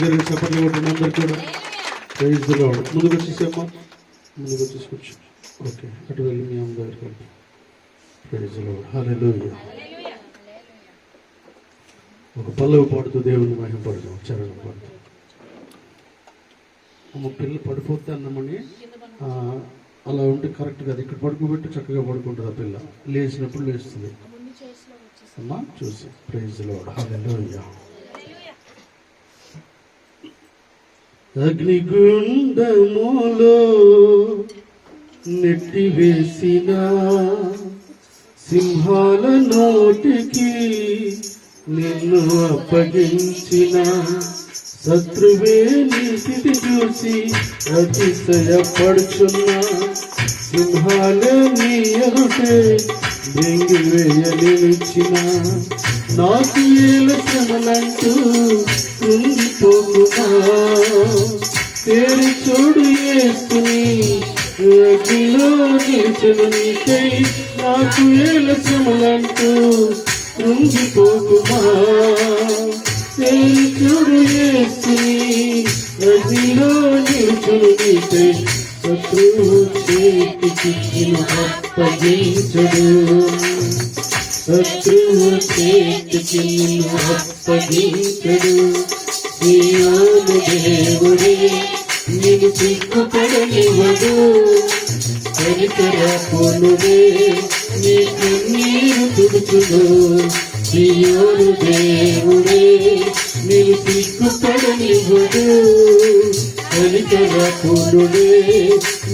దగ్గరికి చప్పట్లు కొట్టిన అందరు కూడా ప్రైజ్ ది లార్డ్. ముందుకు వచ్చేసేమ్మా, ముందుకు వచ్చేసుకోవచ్చు. ఓకే, అటు వెళ్ళి మీ అమ్మ దగ్గరికి వెళ్ళి. Praise the lord. హల్లెలూయా. ఒక పల్లవి పాడుతూ దేవుని మహిమపడదాం. చరణం పాడుతూ. అమ్మ పిల్లలు పడిపోతే అన్నమని అలా ఉంటే కరెక్ట్ కాదు. ఇక్కడ పడుకోబెట్టి చక్కగా పడుకుంటుంది ఆ పిల్ల. లేచినప్పుడు లేస్తుంది అమ్మా చూసి. Praise the lord. హల్లెలూయా. అగ్నిగుండములో నెట్టివేసిన సింహాల నోటికి నిన్ను అప్పగించిన శత్రువే నీ స్థితి చూసి అతిశయపడుచున్నా. సింహాలే నీ ఎదుటే బెంగివేయనిచ్చిన నాకు ఏల శ్రమలంటూ కృంగిపోకుమా. తేరి చూడు యేసుని అగ్నిలో నిలిచెను నీకై. నాకు ఏల శ్రమలంటూ కృంగిపోకుమా. తేరి చూడు యేసుని అగ్నిలో నిలిచెను నీకై. శత్రువు చేతికి నిన్ను అప్పగించడు. శత్రువు చేతికి నిన్ను అప్పగించడు. సీయోను దేవుడే నిన్ను సిగ్గుపడనివ్వడు. కనికరపునుడే నీ కన్నీరు తుడుచును. సీయోను దేవుడే నిన్ను సిగ్గుపడనివ్వడు. కనికరపునుడే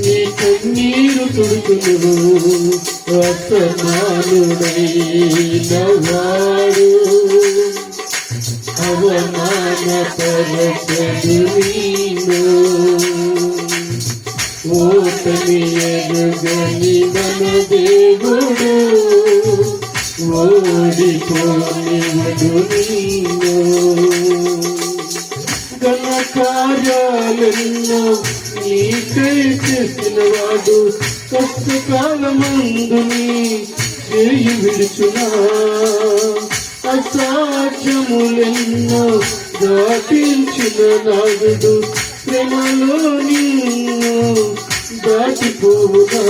నీ కన్నీరు తుడుచును. అసమానుడైన వాడు అవమానపరచడు నిన్ను. ఓటమి ఎరుగని మన దేవుడు ఓడిపోనివ్వడు నిన్ను. ఘన కార్యాలెన్నో నీకై చేసిన వాడు కష్టకాలమందు నీ చేయి విడుచునా. అసాధ్యములెన్నో దాటించిన నాదుడు ప్రేమలో నిన్ను దాటిపోవునా.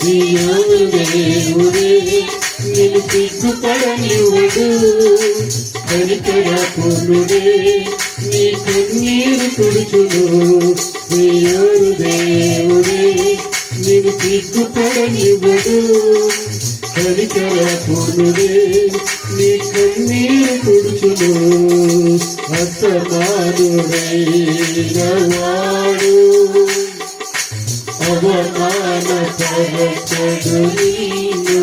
దేవుడే నిన్ను సిగ్గుపడనివ్వడు. కనికరపునుడే నీ కన్నీరు తుడుచును. దేవుడే నిన్ను సిగ్గుపడనివ్వడు. కనికరపునుడే నీ కన్నీరు తుడుచును. అసమానుడైన వాడు అవమానపరచడు నిన్ను.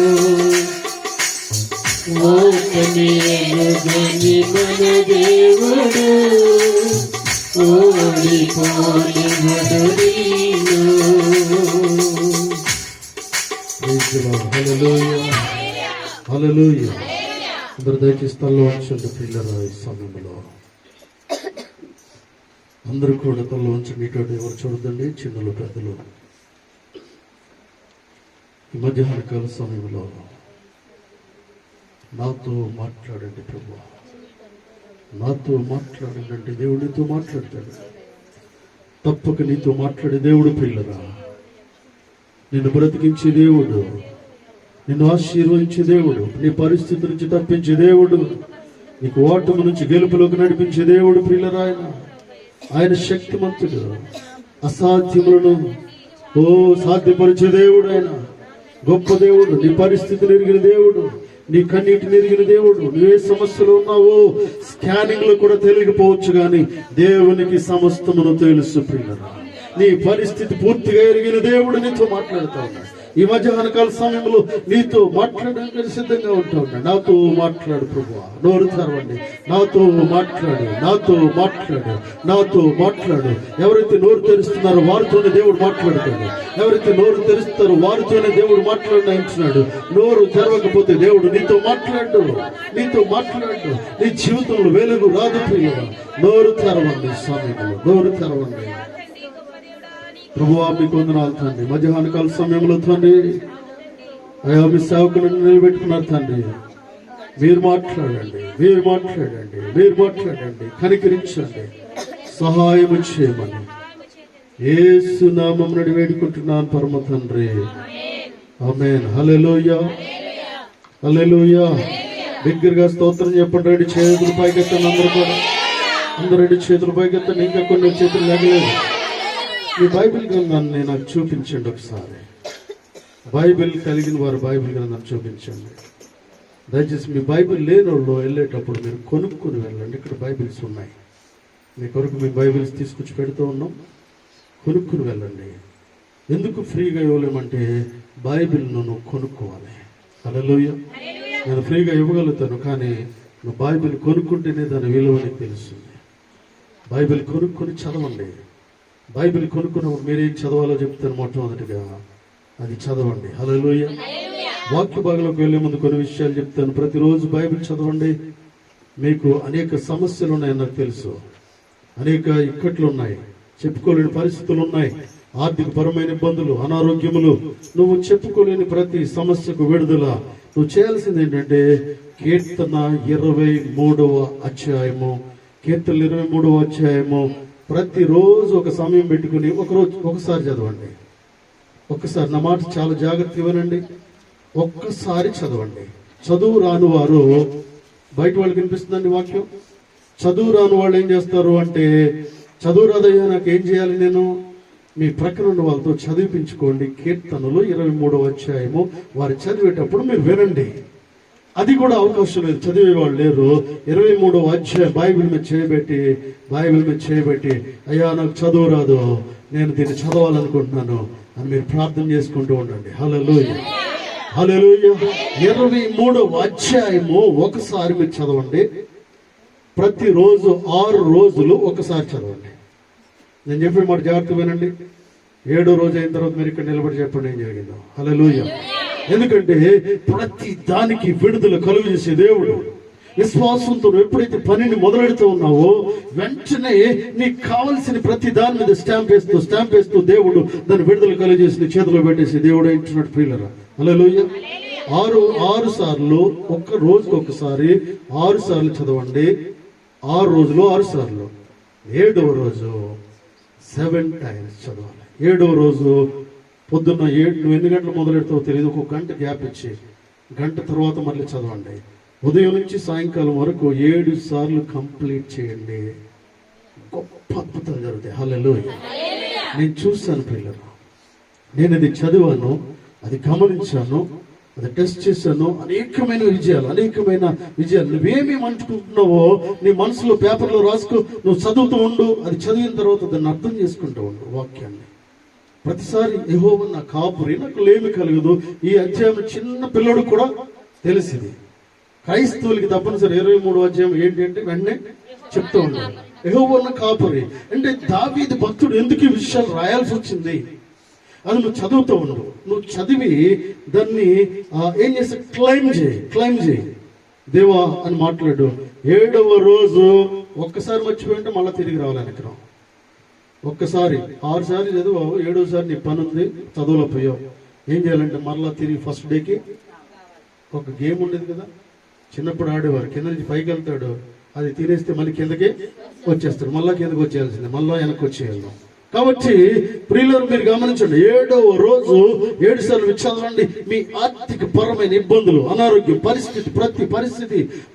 ఓటమి ఎరుగని మన దేవుడు ఓడిపోనివ్వడు నిన్ను. హల్లెలూయా. హల్లెలూయా. అందరూ దయచేసి తలలో ఉంచండి పిల్లల. ఈ సమయంలో అందరూ కూడా తలలో ఉంచండి. ఇటువంటి ఎవరు చూడదండి, చిన్నలు పెద్దలు. ఈ మధ్యాహ్న కాల సమయంలో నాతో మాట్లాడండి ప్రభు, నాతో మాట్లాడండి. దేవుడు నీతో మాట్లాడతాడు. తప్పక నీతో మాట్లాడే దేవుడు పిల్లరా. నిన్ను బ్రతికించే దేవుడు, నిన్ను ఆశీర్వదించే దేవుడు, నీ పరిస్థితి నుంచి తప్పించే దేవుడు, నీకు ఓటమి నుంచి గెలుపులోకి నడిపించే దేవుడు పిల్లరా. ఆయన శక్తిమంతుడు. అసాధ్యములను సాధ్యపరిచే దేవుడు. ఆయన గొప్ప దేవుడు. నీ పరిస్థితిని ఎరిగిన దేవుడు, నీ కన్నీటిని ఎరిగిన దేవుడు. నువ్వే సమస్యలు ఉన్నావో స్కానింగ్ లో కూడా తెలియకపోవచ్చు, కానీ దేవునికి సమస్తమును తెలుసు పిల్లరా. నీ పరిస్థితి పూర్తిగా ఎరిగిన దేవుడు నీతో మాట్లాడుతూ ఉన్నాడు. ఈ మధ్యాహ్న కాల సమయంలో నీతో మాట్లాడడానికి సిద్ధంగా ఉంటా ఉన్నాడు. నాతో మాట్లాడు ప్రభువా. నోరు తెరవండి. నాతో మాట్లాడు, నాతో మాట్లాడు, నాతో మాట్లాడు. ఎవరైతే నోరు తెరుస్తున్నారో వారితోనే దేవుడు మాట్లాడుతాడు. ఎవరైతే నోరు తెరుస్తారో వారితోనే దేవుడు మాట్లాడినాడు. నోరు తెరవకపోతే దేవుడు నీతో మాట్లాడు, నీతో మాట్లాడు. నీ జీవితంలో వెలుగు రాదు ప్రియుడా. నోరు తెరవండి సమయంలో, నోరు తెరవండి. ప్రభువా మీకు వందనాలు తండ్రి. మధ్యాహ్న కాల సమయంలో తండ్రి అయ్యా మీ సేవకులను నిలబెట్టుకున్నారు తండ్రి. మీరు మాట్లాడండి, మీరు మాట్లాడండి, మీరు మాట్లాడండి. కనికరించండి, సహాయము చేయమని యేసు నామమున వేడుకుంటున్నాను పరమ తండ్రి. ఆమేన్. హల్లెలూయా, హల్లెలూయా. దగ్గరగా స్తోత్రం చెప్పండి. రెడ్డి చేతులు పైకెత్తండి. అందరూ కూడా అందరూ రెడ్డి చేతులు పైకెత్తండి. ఇంకా కొన్ని చేతులు లేగలేదు. మీ బైబిల్ గ్రంథాన్ని నాకు చూపించండి ఒకసారి. బైబిల్ కలిగిన వారు బైబిల్ గ్రంథాన్ని చూపించండి. దయచేసి మీ బైబిల్ లేని వాళ్ళు వెళ్ళేటప్పుడు మీరు కొనుక్కుని వెళ్ళండి. ఇక్కడ బైబిల్స్ ఉన్నాయి. మీ కొరకు మీ బైబిల్స్ తీసుకొచ్చి పెడుతూ ఉన్నాం. కొనుక్కుని వెళ్ళండి. ఎందుకు ఫ్రీగా ఇవ్వలేమంటే బైబిల్ను నువ్వు కొనుక్కోవాలి. హల్లెలూయా. నేను ఫ్రీగా ఇవ్వగలుగుతాను, కానీ నువ్వు బైబిల్ కొనుక్కుంటేనే దాని విలువ నీకు తెలుస్తుంది. బైబిల్ కొనుక్కొని చదవండి. బైబిల్ కొనుక్కున్నప్పుడు మీరేం చదవాలో చెప్తాను. మొట్టమొదటిగా అది చదవండి. హల్లెలూయా. వాక్య భాగంలోకి వెళ్లే ముందు కొన్ని విషయాలు చెప్తాను. ప్రతిరోజు బైబిల్ చదవండి. మీకు అనేక సమస్యలు ఉన్నాయని నాకు తెలుసు. అనేక ఇక్కట్లు ఉన్నాయి, చెప్పుకోలేని పరిస్థితులు ఉన్నాయి, ఆర్థిక పరమైన ఇబ్బందులు, అనారోగ్యములు. నువ్వు చెప్పుకోలేని ప్రతి సమస్యకు విడుదల. నువ్వు చేయాల్సింది ఏంటంటే కీర్తన 23వ అధ్యాయము, కీర్తన 23వ అధ్యాయము ప్రతిరోజు ఒక సమయం పెట్టుకుని ఒకసారి చదవండి. ఒక్కసారి నా మాట చాలా జాగ్రత్తగా వినండి. ఒక్కసారి చదవండి. చదువు రాని వారు, బయట వాళ్ళకి వినిపిస్తుందండి వాక్యం. చదువు రాని వాళ్ళు ఏం చేస్తారు అంటే, చదువు రాదయ్యా నాకు ఏం చేయాలి, నేను మీ ప్రక్కన ఉన్న వాళ్ళతో చదివించుకోండి. కీర్తనలు 23వ అధ్యాయము వారు చదివేటప్పుడు మీరు వినండి. అది కూడా అవకాశం లేదు, చదివే వాళ్ళు లేరు. 23వ అధ్యాయం బైబిల్ మీద చేయబెట్టి అయ్యా నాకు చదువు రాదు, నేను దీన్ని చదవాలనుకుంటున్నాను అని మీరు ప్రార్థన చేసుకుంటూ ఉండండి. హల్లెలూయా, హల్లెలూయా. 23వ అధ్యాయము ఒకసారి మీరు చదవండి. ప్రతిరోజు 6 రోజులు ఒకసారి చదవండి. నేను చెప్పిన మాట జాగ్రత్త వినండి. 7వ రోజు అయిన తర్వాత మీరు ఇక్కడ నిలబడి చెప్పండి ఏం జరిగిందో. హల్లెలూయా. ఎందుకంటే ప్రతి దానికి విడుదల కలుగజేసే దేవుడు. విశ్వాసంతో ఎప్పుడైతే పనిని మొదలెడుతూ ఉన్నావో వెంటనే నీకు కావలసిన ప్రతి దాని మీద స్టాంప్ వేస్తూ దేవుడు దాన్ని విడుదల కలుగజేసి నీ చేతిలో పెట్టేసి దేవుడు ఇచ్చినట్టు ప్రియులరా. హల్లెలూయా. 6 సార్లు, ఒక్క రోజుకి ఒకసారి 6 సార్లు చదవండి. 6 రోజులు 6 సార్లు. 7వ రోజు 7 times చదవాలి. 7వ రోజు పొద్దున్న 7, నువ్వు ఎన్ని గంటలు మొదలెడతావో తెలియదు, ఒక గంట గ్యాప్ ఇచ్చి గంట తర్వాత మళ్ళీ చదవండి. ఉదయం నుంచి సాయంకాలం వరకు 7 సార్లు కంప్లీట్ చేయండి. గొప్ప అద్భుతాలు జరుగుతాయి. హల్లెలూయా. నేను చూశాను పిల్లలు, నేను అది చదివాను, అది గమనించాను, అది టెస్ట్ చేశాను. అనేకమైన విజయాలు. నువ్వేమేమి అంటుకుంటున్నావో నీ మనసులో పేపర్లో రాసుకో. నువ్వు చదువుతూ ఉండు. అది చదివిన తర్వాత దాన్ని అర్థం చేసుకుంటూ ఉండు వాక్యాన్ని. ప్రతిసారి యెహోవా నా కాపురి, నాకు లేమి కలగదు. ఈ అధ్యాయం చిన్న పిల్లడు కూడా తెలిసింది. క్రైస్తవులకి తప్పనిసరి 23వ అధ్యాయం ఏంటి అంటే వెంటనే చెప్తూ ఉండాలి. యెహోవా నా కాపురి అంటే దావీదు భక్తుడు ఎందుకు ఈ విషయాలు రాయాల్సి వచ్చింది అది నువ్వు చదువుతూ ఉండు. నువ్వు చదివి దాన్ని ఏం చేసి క్లైమ్ చేయి. దేవా అని మాట్లాడు. 7వ రోజు ఒక్కసారి మర్చిపోయింటే మళ్ళీ తిరిగి రావాలి ఇక్కడ. ఒక్కసారి 6 సార్లు చదువు, 7వసారి నీ పని ఉంది, చదువులో పోయావు. ఏం చేయాలంటే మళ్ళా తిరిగి ఫస్ట్ డేకి ఒక గేమ్ ఉండేది కదా, చిన్నప్పుడు ఆడేవారు. కింద నుంచి పైకి వెళ్తాడు, అది తినేస్తే మళ్ళీ కిందకి వచ్చేస్తాడు. మళ్ళా కిందకి వచ్చేయాల్సిందే, మళ్ళా వెనక్కి వచ్చేయాలి. కాబట్టి ప్రియులను మీరు గమనించండి. 7వ రోజు 7 సార్లు చదవండి. మీ ఆర్థిక పరమైన ఇబ్బందులు, అనారోగ్యం పరిస్థితి,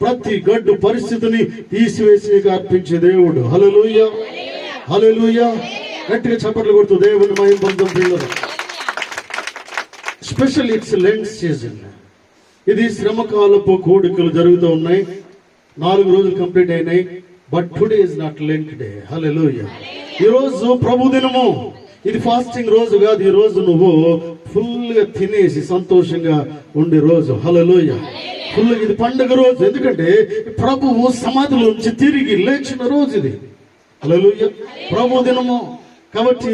ప్రతి గడ్డు పరిస్థితిని తీసివేసి మీకు అర్పించే దేవుడు. హల్లెలూయా, హల్లెలూయా. గట్టిగా చప్పట్లు కొడుతూ దేవుని మహిమ పొందుతాం ప్రియులను. Special it's Lent season. ఇది శ్రమకాలపు కోడికలు జరుగుతూ ఉన్నాయి. 4 రోజులు కంప్లీట్ అయినాయి. But today is not Lent day. Hallelujah. ఈ రోజు ప్రభు దినము. ఇది ఫాస్టింగ్ రోజు కాదు. ఈ రోజు నువ్వు ఫుల్ గా తినేసి సంతోషంగా ఉండే రోజు. హల్లెలూయా. ఫుల్ ఇది పండుగ రోజు. ఎందుకంటే ప్రభువు సమాధిలోంచి తిరిగి లేచిన రోజు ఇది. హల్లెలూయా. ప్రభు దినము. కాబట్టి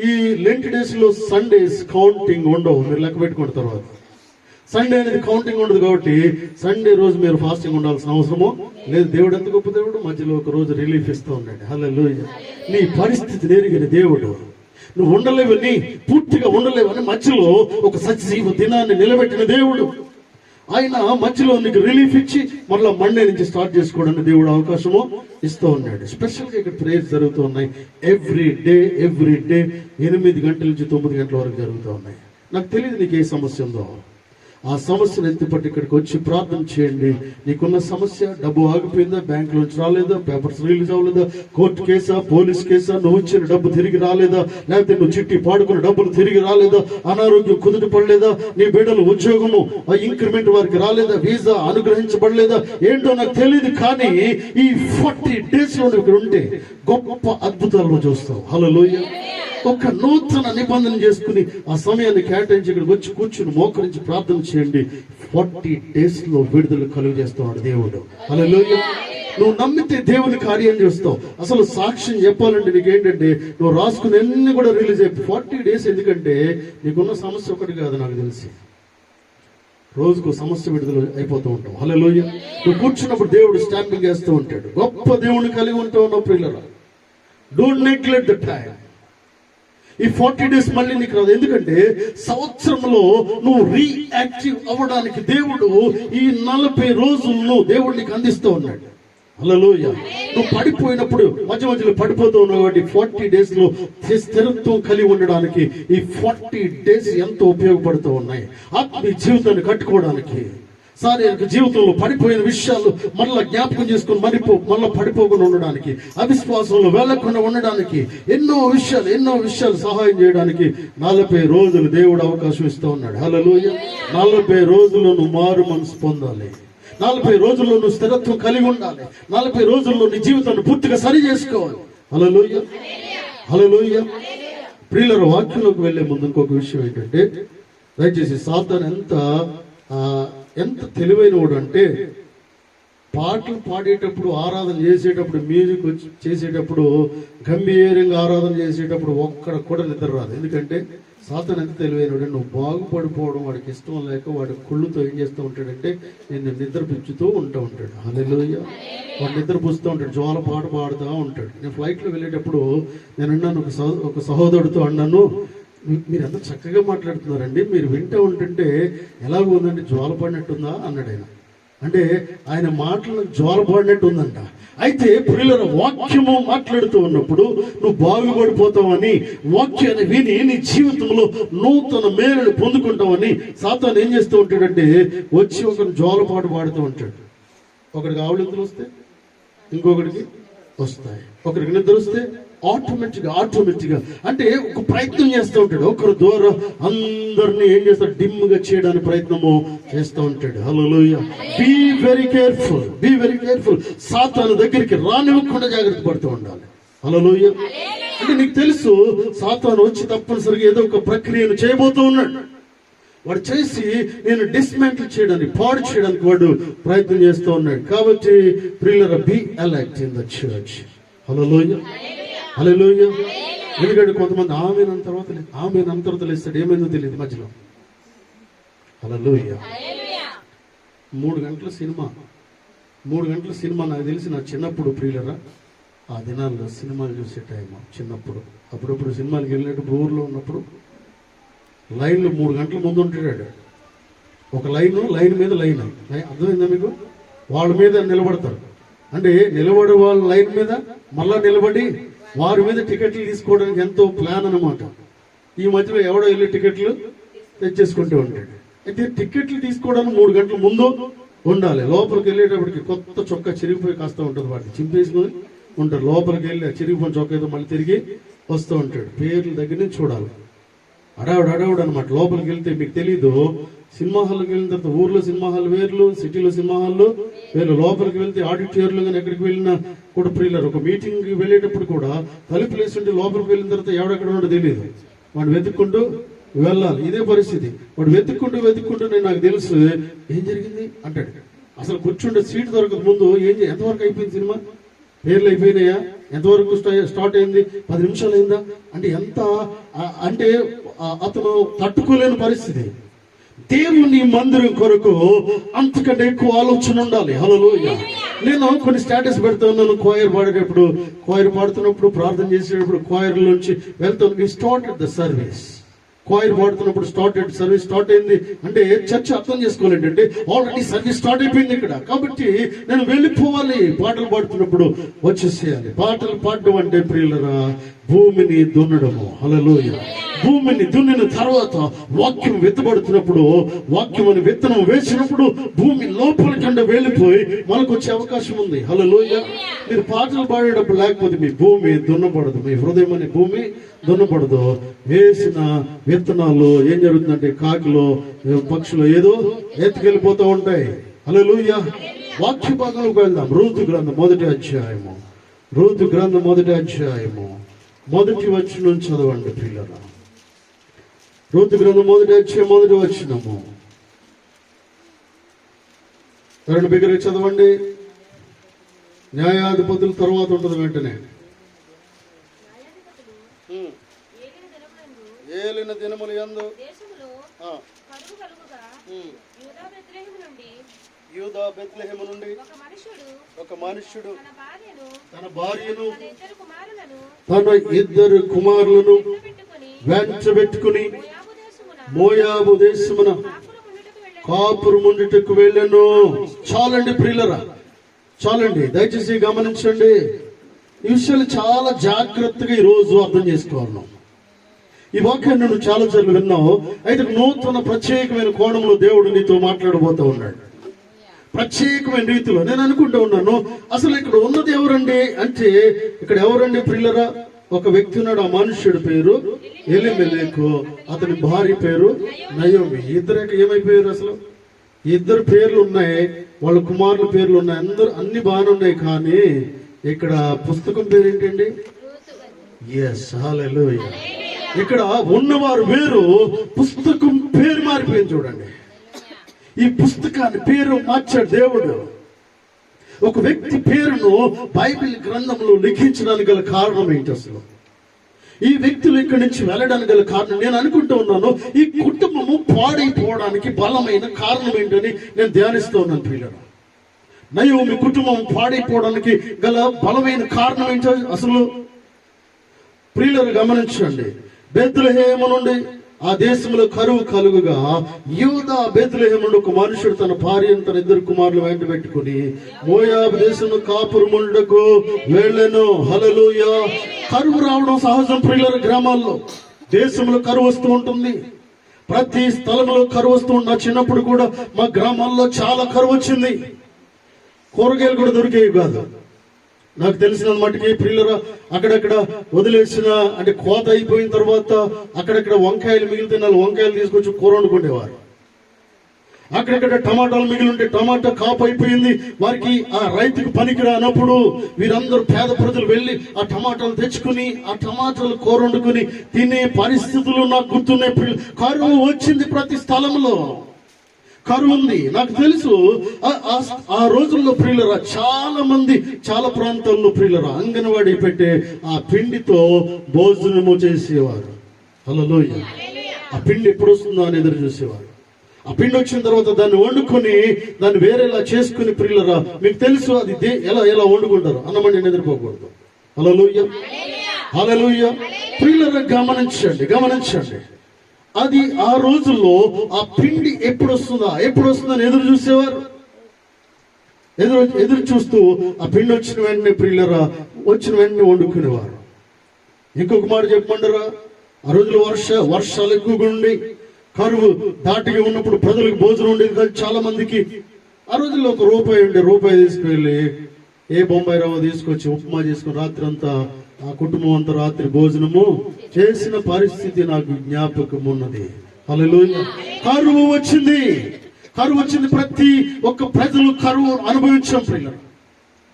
ఈ లెంట్ డేస్ లో సండేస్ కౌంటింగ్ ఉండవు. మీరు లెక్క పెట్టుకున్న తర్వాత సండే అనేది కౌంటింగ్ ఉండదు. కాబట్టి సండే రోజు మీరు ఫాస్టింగ్ ఉండాల్సిన అవసరము లేదు. దేవుడు ఎంత గొప్ప దేవుడు, మధ్యలో ఒక రోజు రిలీఫ్ ఇస్తూ ఉన్నాడు. హల్లెలూయా. నీ పరిస్థితి ఎరిగిన దేవుడు. నువ్వు ఉండలేవని, పూర్తిగా ఉండలేవని మధ్యలో ఒక సజీవ దినాన్ని నిలబెట్టిన దేవుడు. ఆయన మధ్యలో నీకు రిలీఫ్ ఇచ్చి మళ్ళీ మండే నుంచి స్టార్ట్ చేసుకోవడానికి దేవుడు అవకాశము ఇస్తూ ఉన్నాడు. స్పెషల్గా ఇక్కడ ప్రేయర్స్ జరుగుతూ ఉన్నాయి. ఎవ్రీ డే 8 గంటల నుంచి 9 గంటల వరకు జరుగుతూ ఉన్నాయి. నాకు తెలియదు నీకు ఏ సమస్య ఉందో. ఆ సమస్యను ఎత్తిపట్టి ఇక్కడికి వచ్చి ప్రార్థన చేయండి. నీకున్న సమస్య, డబ్బు ఆగిపోయిందా, బ్యాంక్ నుంచి రాలేదా, పేపర్స్ రిలీజ్ అవ్వలేదా, కోర్టు కేసా, పోలీస్ కేసా, నువ్వు ఇచ్చిన డబ్బు తిరిగి రాలేదా, లేకపోతే నువ్వు చిట్టి పాడుకున్న డబ్బులు తిరిగి రాలేదా, అనారోగ్యం కుదుట పడలేదా, నీ బిడ్డలు ఉద్యోగము ఇంక్రిమెంట్ వారికి రాలేదా, వీసా అనుగ్రహించబడలేదా, ఏంటో నాకు తెలియదు. కానీ ఈ 40 days లో ఇక్కడ ఉంటే గొప్ప అద్భుతాలను చూస్తావు. హల్లెలూయా. ఒక నూతన నిబంధన చేసుకుని ఆ సమయాన్ని కేటాయించి ఇక్కడికి వచ్చి కూర్చుని మోకరించి ప్రార్థన చేయండి. 40 days లో విడుదల కలుగు చేస్తాడు దేవుడు. హల్లెలూయా. నువ్వు నమ్మితే దేవుని కార్యం చేస్తావు. అసలు సాక్ష్యం చెప్పాలంటే నీకేంటంటే, నువ్వు రాసుకుని అన్ని కూడా రిలీజ్ అయిపోయి 40 days. ఎందుకంటే నీకున్న సమస్య ఒకటి కాదు, నాకు తెలిసి రోజుకు సమస్య విడుదల అయిపోతూ ఉంటావు. హల్లెలూయా. నువ్వు కూర్చున్నప్పుడు దేవుడు స్టాంపింగ్ చేస్తూ ఉంటాడు. గొప్ప దేవుని కలిగి ఉంటావు. నా ప్రియులారా, డోంట్ నెగ్లెక్ట్ ద టైం. ఈ 40 days మళ్ళీ నీకు రాదు. ఎందుకంటే సంవత్సరంలో నువ్వు రీయాక్టివ్ అవ్వడానికి దేవుడు ఈ 40 రోజులను దేవుడు నీకు అందిస్తూ ఉన్నాడు. హల్లెలూయా. నువ్వు పడిపోయినప్పుడు మధ్యలో పడిపోతూ ఉన్నావు కాబట్టి 40 days లో స్థిరత్వం కలిగి ఉండడానికి ఈ 40 days ఎంతో ఉపయోగపడుతూ ఉన్నాయి. ఆత్మీయ జీవితాన్ని కట్టుకోవడానికి, శారీరక జీవితంలో పడిపోయిన విషయాలు మళ్ళా జ్ఞాపకం చేసుకుని మళ్ళీ పడిపోకుండా ఉండడానికి, అవిశ్వాసంలో వెళ్లకుండా ఉండడానికి, ఎన్నో విషయాలు సహాయం చేయడానికి 40 రోజులు దేవుడు అవకాశం ఇస్తూ ఉన్నాడు. హల్లెలూయా. 40 రోజుల్లో నువ్వు మారు మనసు పొందాలి. 40 రోజుల్లో నువ్వు స్థిరత్వం కలిగి ఉండాలి. 40 రోజుల్లో నీ జీవితాన్ని పూర్తిగా సరి చేసుకోవాలి. హల్లెలూయా. హల్లెలూయా. ప్రియులారా, వాక్యంలోకి వెళ్లే ముందు ఇంకొక విషయం ఏంటంటే, దయచేసి సాతాను ఎంత తెలివైన వాడు అంటే, పాటలు పాడేటప్పుడు, ఆరాధన చేసేటప్పుడు, మ్యూజిక్ చేసేటప్పుడు, గంభీరంగా ఆరాధన చేసేటప్పుడు ఒక్కడ కూడా నిద్ర రాదు. ఎందుకంటే సాతాను ఎంత తెలివైనవాడు. నువ్వు బాగుపడిపోవడం వాడికి ఇష్టం లేక వాడి కుళ్ళుతో ఏం చేస్తూ ఉంటాడంటే నిన్ను నిద్రపుచ్చుతూ ఉంటాడు. హల్లెలూయా. వాడు నిద్రపుస్తూ ఉంటాడు, జ్వాల పాట పాడుతూ ఉంటాడు. నేను ఫ్లైట్లో వెళ్ళేటప్పుడు నేను అన్నాను, ఒక సహోదరుడితో అన్నాను, మీరు ఎంత చక్కగా మాట్లాడుతున్నారండి, మీరు వింటూ ఉంటుంటే ఎలాగ ఉందండి, జ్వాల పడినట్టుందా అన్నాడు ఆయన. అంటే ఆయన మాటలకు జ్వాల పడినట్టు ఉందంట. అయితే ప్రియుల వాక్యము మాట్లాడుతూ ఉన్నప్పుడు నువ్వు బాగుపడిపోతావని, వాక్యాన్ని విని నీ జీవితంలో నూతన మేలును పొందుకుంటావని సాతాను ఏం చేస్తూ ఉంటాడంటే, వచ్చి ఒకరిని జ్వాలపాటు పాడుతూ ఉంటాడు. ఒకరికి ఆవులింతలు వస్తే ఇంకొకరికి వస్తాయి, ఒకరికి నిద్ర వస్తే ఆటోమేటిక్ గా అంటే ఒక ప్రయత్నం చేస్తూ ఉంటాడు. ఒకరి ద్వారా అందరినీ ఏం చేస్తాడు, డిమ్ గా చేయడానికి ప్రయత్నము చేస్తూ ఉంటాడు. హల్లెలూయా. Be very careful. సాతాను దగ్గరికి రానివ్వకుండా జాగ్రత్త పడుతూ ఉండాలి. హల్లెలూయా. అంటే నీకు తెలుసు సాతాను వచ్చి తప్పనిసరిగా ఏదో ఒక ప్రక్రియను చేయబోతూ ఉన్నాడు. వాడు చేసి నేను డిస్మాంటిల్ చేయడానికి, పాడు చేయడానికి వాడు ప్రయత్నం చేస్తూ ఉన్నాడు. కాబట్టి ప్రియులారా, be alert in the church. Hallelujah. Hallelujah. ఎందుకంటే కొంతమంది ఆమెన్ అన్న తర్వాత లేస్తాడు, ఏమైందో తెలియదు మధ్యలో. హల్లెలూయా. 3 గంటల సినిమా నాకు తెలిసి నా చిన్నప్పుడు ప్రియులరా, ఆ దినాల్లో సినిమాలు చూసే టైం చిన్నప్పుడు. అప్పుడప్పుడు సినిమాలకు వెళ్ళినప్పుడు ఊర్లో ఉన్నప్పుడు లైన్లో 3 గంటల ముందు ఉంటాడు. ఒక లైన్ మీద లైన్ అర్థమైందా మీకు? వాళ్ళ మీద నిలబడతారు. అంటే నిలబడే వాళ్ళ లైన్ మీద మళ్ళా నిలబడి వారి మీద టికెట్లు తీసుకోవడానికి ఎంతో ప్లాన్ అనమాట. ఈ మధ్యలో ఎవడో వెళ్ళి టికెట్లు తెచ్చేసుకుంటూ ఉంటాడు. అయితే టికెట్లు తీసుకోవడానికి 3 గంటల ముందు ఉండాలి. లోపలికి వెళ్ళేటప్పటికి కొత్త చొక్కా చిరిగిపోయి కాస్త ఉంటుంది, వాటిని చింపేసుకొని ఉంటారు. లోపలికి వెళ్ళి చిరిగిపోయిన చొక్కా ఏదో మళ్ళీ తిరిగి వస్తూ ఉంటాడు. పేర్ల దగ్గర నుంచి చూడాలి. అడావుడు అనమాట. లోపలికి వెళ్తే మీకు తెలీదు, సినిమా హాల్కి వెళ్ళిన తర్వాత ఊర్లో సినిమా హాల్ వేర్లు, సిటీలో సినిమా హాల్లో వేర్లు. లోపలికి వెళ్తే ఆడిటోరియంలో కానీ ఎక్కడికి వెళ్ళినా కూడా ప్రియులారు, ఒక మీటింగ్కి వెళ్ళేటప్పుడు కూడా తలుపులు వేస్తుంటే లోపలికి వెళ్ళిన తర్వాత ఎవడెక్కడ ఉండో తెలియదు, వాడు వెతుక్కుంటూ వెళ్ళాలి. ఇదే పరిస్థితి. వాడు వెతుక్కుంటూ నాకు తెలుసు ఏం జరిగింది అంటాడు. అసలు కూర్చుంటే సీట్ దొరకక ముందు ఎంతవరకు అయిపోయింది సినిమా, పేర్లు అయిపోయినాయా, ఎంతవరకు స్టార్ట్ అయింది, 10 నిమిషాలు అయిందా అంటే అంటే అతను తట్టుకోలేని పరిస్థితి. దేవుని మందిరం కొరకు అంతకంటే ఎక్కువ ఆలోచన ఉండాలి. హల్లెలూయా. నేను కొన్ని స్టేటస్ పెడతా ఉన్నాను. క్వైర్ పాడుతున్నప్పుడు, ప్రార్థన చేసేటప్పుడు క్వైర్ నుంచి వెళ్తాను. We started the service. Choir పాడుతున్నప్పుడు సర్వీస్ స్టార్ట్ అయింది అంటే చర్చ అర్థం చేసుకోవాలి అంటే ఆల్రెడీ సర్వీస్ స్టార్ట్ అయిపోయింది ఇక్కడ. కాబట్టి నేను వెళ్ళిపోవాలి, పాటలు పాడుతున్నప్పుడు వచ్చేసేయాలి. పాటలు పాడడం అంటే ప్రియులరా భూమిని దున్నడము. హల్లెలూయా. భూమిని దున్నిన తర్వాత వాక్యం విత్తబడుతున్నప్పుడు, వాక్యం అని విత్తనం వేసినప్పుడు భూమి లోపలికంటే వెళ్ళిపోయి మనకు వచ్చే అవకాశం ఉంది. హల్లెలూయా. మీరు పాటలు పాడేటప్పుడు లేకపోతే మీ భూమి దున్నపడదు, మీ హృదయం అనే భూమి దున్నపడదు. వేసిన విత్తనాలు ఏం జరుగుతుందంటే కాకిలో పక్షులు ఏదో ఎత్తుకెళ్ళిపోతూ ఉంటాయి. హల్లెలూయా. వాక్య భాగంలోకి వెళ్దాం. రూతు గ్రంథం 1వ అధ్యాయము. రూతు గ్రంథం 1వ అధ్యాయము 1వ వచనం చదవండి పిల్లరా. రూతు గ్రంథం 1వ అధ్యాయం 1వ వచనము. రెండు బిగ్గరగా చదవండి. న్యాయాధిపతుల తర్వాత ఉంటుంది వెంటనే. ఏలిన దినములు యందు యూదా బెత్లెహేము నుండి ఒక మనుష్యుడు తన భార్యను తన 2 కుమారులను వెంటబెట్టుకుని మోయాబు దేశమున కాపురముండుటకు వెళ్ళెను. చాలండి ప్రియులరా, చాలండి. దయచేసి గమనించండి. ఈ విషయాలు చాలా జాగ్రత్తగా ఈ రోజు అర్థం చేసుకోవాలి. ఈ వాక్యాన్ని నువ్వు చాలా సార్లు విన్నావు. అయితే నూతన ప్రత్యేకమైన కోణంలో దేవుడు నీతో మాట్లాడబోతూ ఉన్నాడు. ప్రత్యేకమైన రీతిలో నేను అనుకుంటూ ఉన్నాను, అసలు ఇక్కడ ఉన్నది ఎవరండి అంటే, ఇక్కడ ఎవరండి ప్రియులరా? ఒక వ్యక్తి ఉన్నాడు. ఆ మనుష్యుడి పేరు ఎలీమెలెకు, అతని భార్య పేరు నయోమి. ఇద్దరు ఏమైపోయారు? అసలు ఇద్దరు పేర్లు ఉన్నాయి, వాళ్ళ కుమారుల పేర్లు ఉన్నాయి, అన్ని బాగానే ఉన్నాయి. కానీ ఇక్కడ పుస్తకం పేరు ఏంటండి? ఎస్, హల్లెలూయా. ఇక్కడ ఉన్నవారు వేరు, పుస్తకం పేరు మారిపోయింది. చూడండి, ఈ పుస్తకాన్ని పేరు మార్చాడు దేవుడు. ఒక వ్యక్తి పేరును బైబిల్ గ్రంథంలో లిఖించడానికి గల కారణం ఏంటి? అసలు ఈ వ్యక్తులు ఇక్కడి నుంచి వెళ్ళడానికి గల కారణం నేను అనుకుంటూ ఉన్నాను, ఈ కుటుంబము పాడైపోవడానికి బలమైన కారణం ఏంటని నేను ధ్యానిస్తూ ఉన్నాను ప్రియులారా. నయోమి కుటుంబం పాడైపోవడానికి గల బలమైన కారణం ఏంటో అసలు ప్రియులారా గమనించండి. బెత్లెహేము నుండి ఆ దేశంలో కరువు కలుగుగా యూదా బెత్లెహేము నుండి ఒక మనుషుడు తన భార్యను తన 2 కుమారులు వెంట పెట్టుకుని మోయాబు దేశంలో కాపురముండుటకు వెళ్ళెను. హల్లెలూయా. కరువు రావడం సహజం ప్రియులారా. గ్రామాల్లో దేశంలో కరువు వస్తూ ఉంటుంది, ప్రతి స్థలంలో కరువు వస్తూ ఉంటుంది. చిన్నప్పుడు కూడా మా గ్రామాల్లో చాలా కరువు వచ్చింది. కూరగాయలు కూడా దొరికేవి కాదు. నాకు తెలిసిన మటుకి ప్రియులరా, అక్కడక్కడ వదిలేసిన అంటే కోత అయిపోయిన తర్వాత అక్కడక్కడ వంకాయలు మిగిలితే 4 వంకాయలు తీసుకొచ్చి కూర వండుకునేవారు. అక్కడక్కడ టమాటాలు మిగిలి ఉంటే టమాటా కాపు అయిపోయింది, వారికి ఆ రైతుకు పనికి రానప్పుడు వీరందరూ పేద ప్రజలు వెళ్ళి ఆ టమాటాలు తెచ్చుకుని ఆ టమాటాలు కూర వండుకుని తినే పరిస్థితులు నాకు గుర్తున్నాయి. కరువు వచ్చింది, ప్రతి స్థలంలో కరువు ఉంది. నాకు తెలుసు ఆ రోజుల్లో ప్రియులరా చాలా మంది చాలా ప్రాంతాల్లో ప్రియులరా అంగన్వాడీ పెట్టే ఆ పిండితో భోజనము చేసేవారు. హల్లెలూయా. ఆ పిండి ఎప్పుడు వస్తుందో అని ఎదురు చూసేవారు. ఆ పిండి వచ్చిన తర్వాత దాన్ని వండుకొని దాన్ని వేరేలా చేసుకుని ప్రియులరా మీకు తెలుసు అది ఎలా వండుకుంటారు. అన్నమండి నిద్రపోకూడదు. హల్లెలూయా, హల్లెలూయా. ప్రియులరా గమనించండి. అది ఆ రోజుల్లో ఆ పిండి ఎప్పుడు వస్తుందని ఎదురు చూసేవారు. ఎదురు చూస్తూ ఆ పిండి వచ్చిన వెంటనే ప్రియులరా వచ్చిన వెంటనే వండుకునేవారు. ఇంకొక మాట చెప్పమంటారా, ఆ రోజుల్లో వర్షాలు ఎక్కువగా ఉండి కరువు దాటిగా ఉన్నప్పుడు ప్రజలకు భోజనం ఉండేది కాదు చాలా మందికి. ఆ రోజుల్లో రూపాయి తీసుకువెళ్ళి ఏ బొంబాయి రవ్వ తీసుకొచ్చి ఉప్మా చేసుకుని రాత్రి అంతా ఆ కుటుంబం అంతా రాత్రి భోజనము చేసిన పరిస్థితి నాకు జ్ఞాపకం ఉన్నది. హల్లెలూయా. కరువు వచ్చింది. ప్రతి ఒక్క ప్రజలు కరువు అనుభవించాం ప్రియులారా.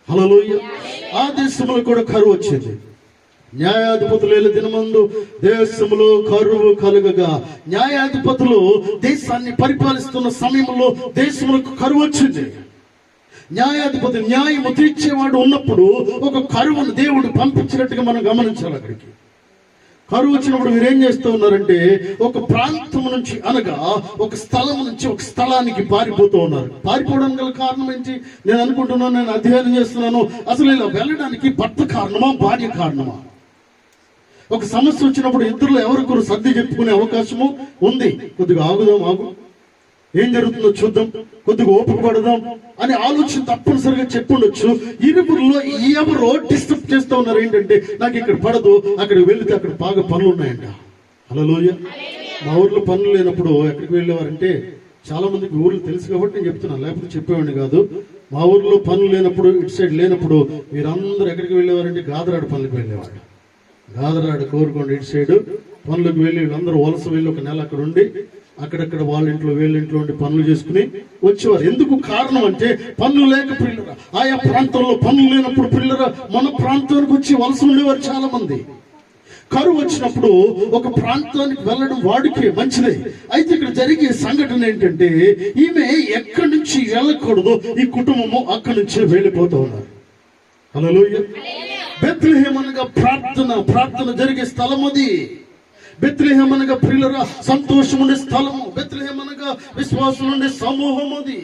హల్లెలూయా. ఆ దేశంలో కూడా కరువు వచ్చింది. న్యాయాధిపతులు దినమందు దేశంలో కరువు కలుగగా, న్యాయాధిపతులు దేశాన్ని పరిపాలిస్తున్న సమయంలో దేశంలో కరువు వచ్చింది. న్యాయాధిపతి న్యాయము తీర్చేవాడు ఉన్నప్పుడు ఒక కరువును దేవుడు పంపించినట్టుగా మనం గమనించాలి. అక్కడికి కరువు వచ్చినప్పుడు వీరేం చేస్తూ ఉన్నారంటే ఒక ప్రాంతం నుంచి అనగా ఒక స్థలం నుంచి ఒక స్థలానికి పారిపోతూ ఉన్నారు. పారిపోవడానికి గల కారణం ఏంటి నేను అనుకుంటున్నాను, నేను అధ్యయనం చేస్తున్నాను. అసలు ఇలా వెళ్ళడానికి భర్త కారణమా, భార్య కారణమా? ఒక సమస్య వచ్చినప్పుడు ఇద్దరులో ఎవరికొరు సర్ది చెప్పుకునే అవకాశము ఉంది. కొద్దిగా ఆగు, ఏం జరుగుతుందో చూద్దాం, కొద్దిగా ఓపిక పడదాం అని ఆలోచన తప్పనిసరిగా చెప్పుండొచ్చు. ఇరువురిలో ఎవరో డిస్టర్బ్ చేస్తూ ఉన్నారు. ఏంటంటే, నాకు ఇక్కడ పడదు, అక్కడికి వెళితే అక్కడ బాగా పనులు ఉన్నాయంట. హల్లెలూయా. మా ఊర్లో పనులు లేనప్పుడు ఎక్కడికి వెళ్ళేవారంటే, చాలా మందికి ఊర్లు తెలుసు కాబట్టి నేను చెప్తున్నాను, లేకపోతే చెప్పేవాడిని కాదు. మా ఊర్లో పనులు లేనప్పుడు, ఇటు సైడ్ లేనప్పుడు మీరందరూ ఎక్కడికి వెళ్ళేవారంటే గాదరాడు పనులకు వెళ్ళేవాడు. గాదరాడు కోరుకోండి ఇటు సైడ్ పనులకు వెళ్ళి వీళ్ళందరూ వలస వెళ్ళి ఒక నెల అక్కడ ఉండి అక్కడక్కడ వాళ్ళ ఇంట్లో వీళ్ళ ఇంట్లో ఉండి పనులు చేసుకుని వచ్చేవారు. ఎందుకు కారణం అంటే, పనులు లేక పిల్లరా, ఆయా ప్రాంతంలో పనులు లేనప్పుడు పిల్లరా మన ప్రాంతానికి వచ్చి వలస ఉండేవారు చాలా మంది. కరువు వచ్చినప్పుడు ఒక ప్రాంతానికి వెళ్ళడం వాడికి మంచిదే. అయితే ఇక్కడ జరిగే సంఘటన ఏంటంటే, ఈమె ఎక్కడి నుంచి వెళ్ళకూడదు, ఈ కుటుంబము అక్కడి నుంచే వెళ్ళిపోతూ ఉన్నారు. హల్లెలూయా. బెత్లెహేం అనగా ప్రార్థన జరిగే స్థలం అది. బెత్లెహేం అనగా ప్రియులరా సంతోషం ఉండే స్థలము. బెత్లెహేం అనగా విశ్వాసం ఉండే సమూహం అది.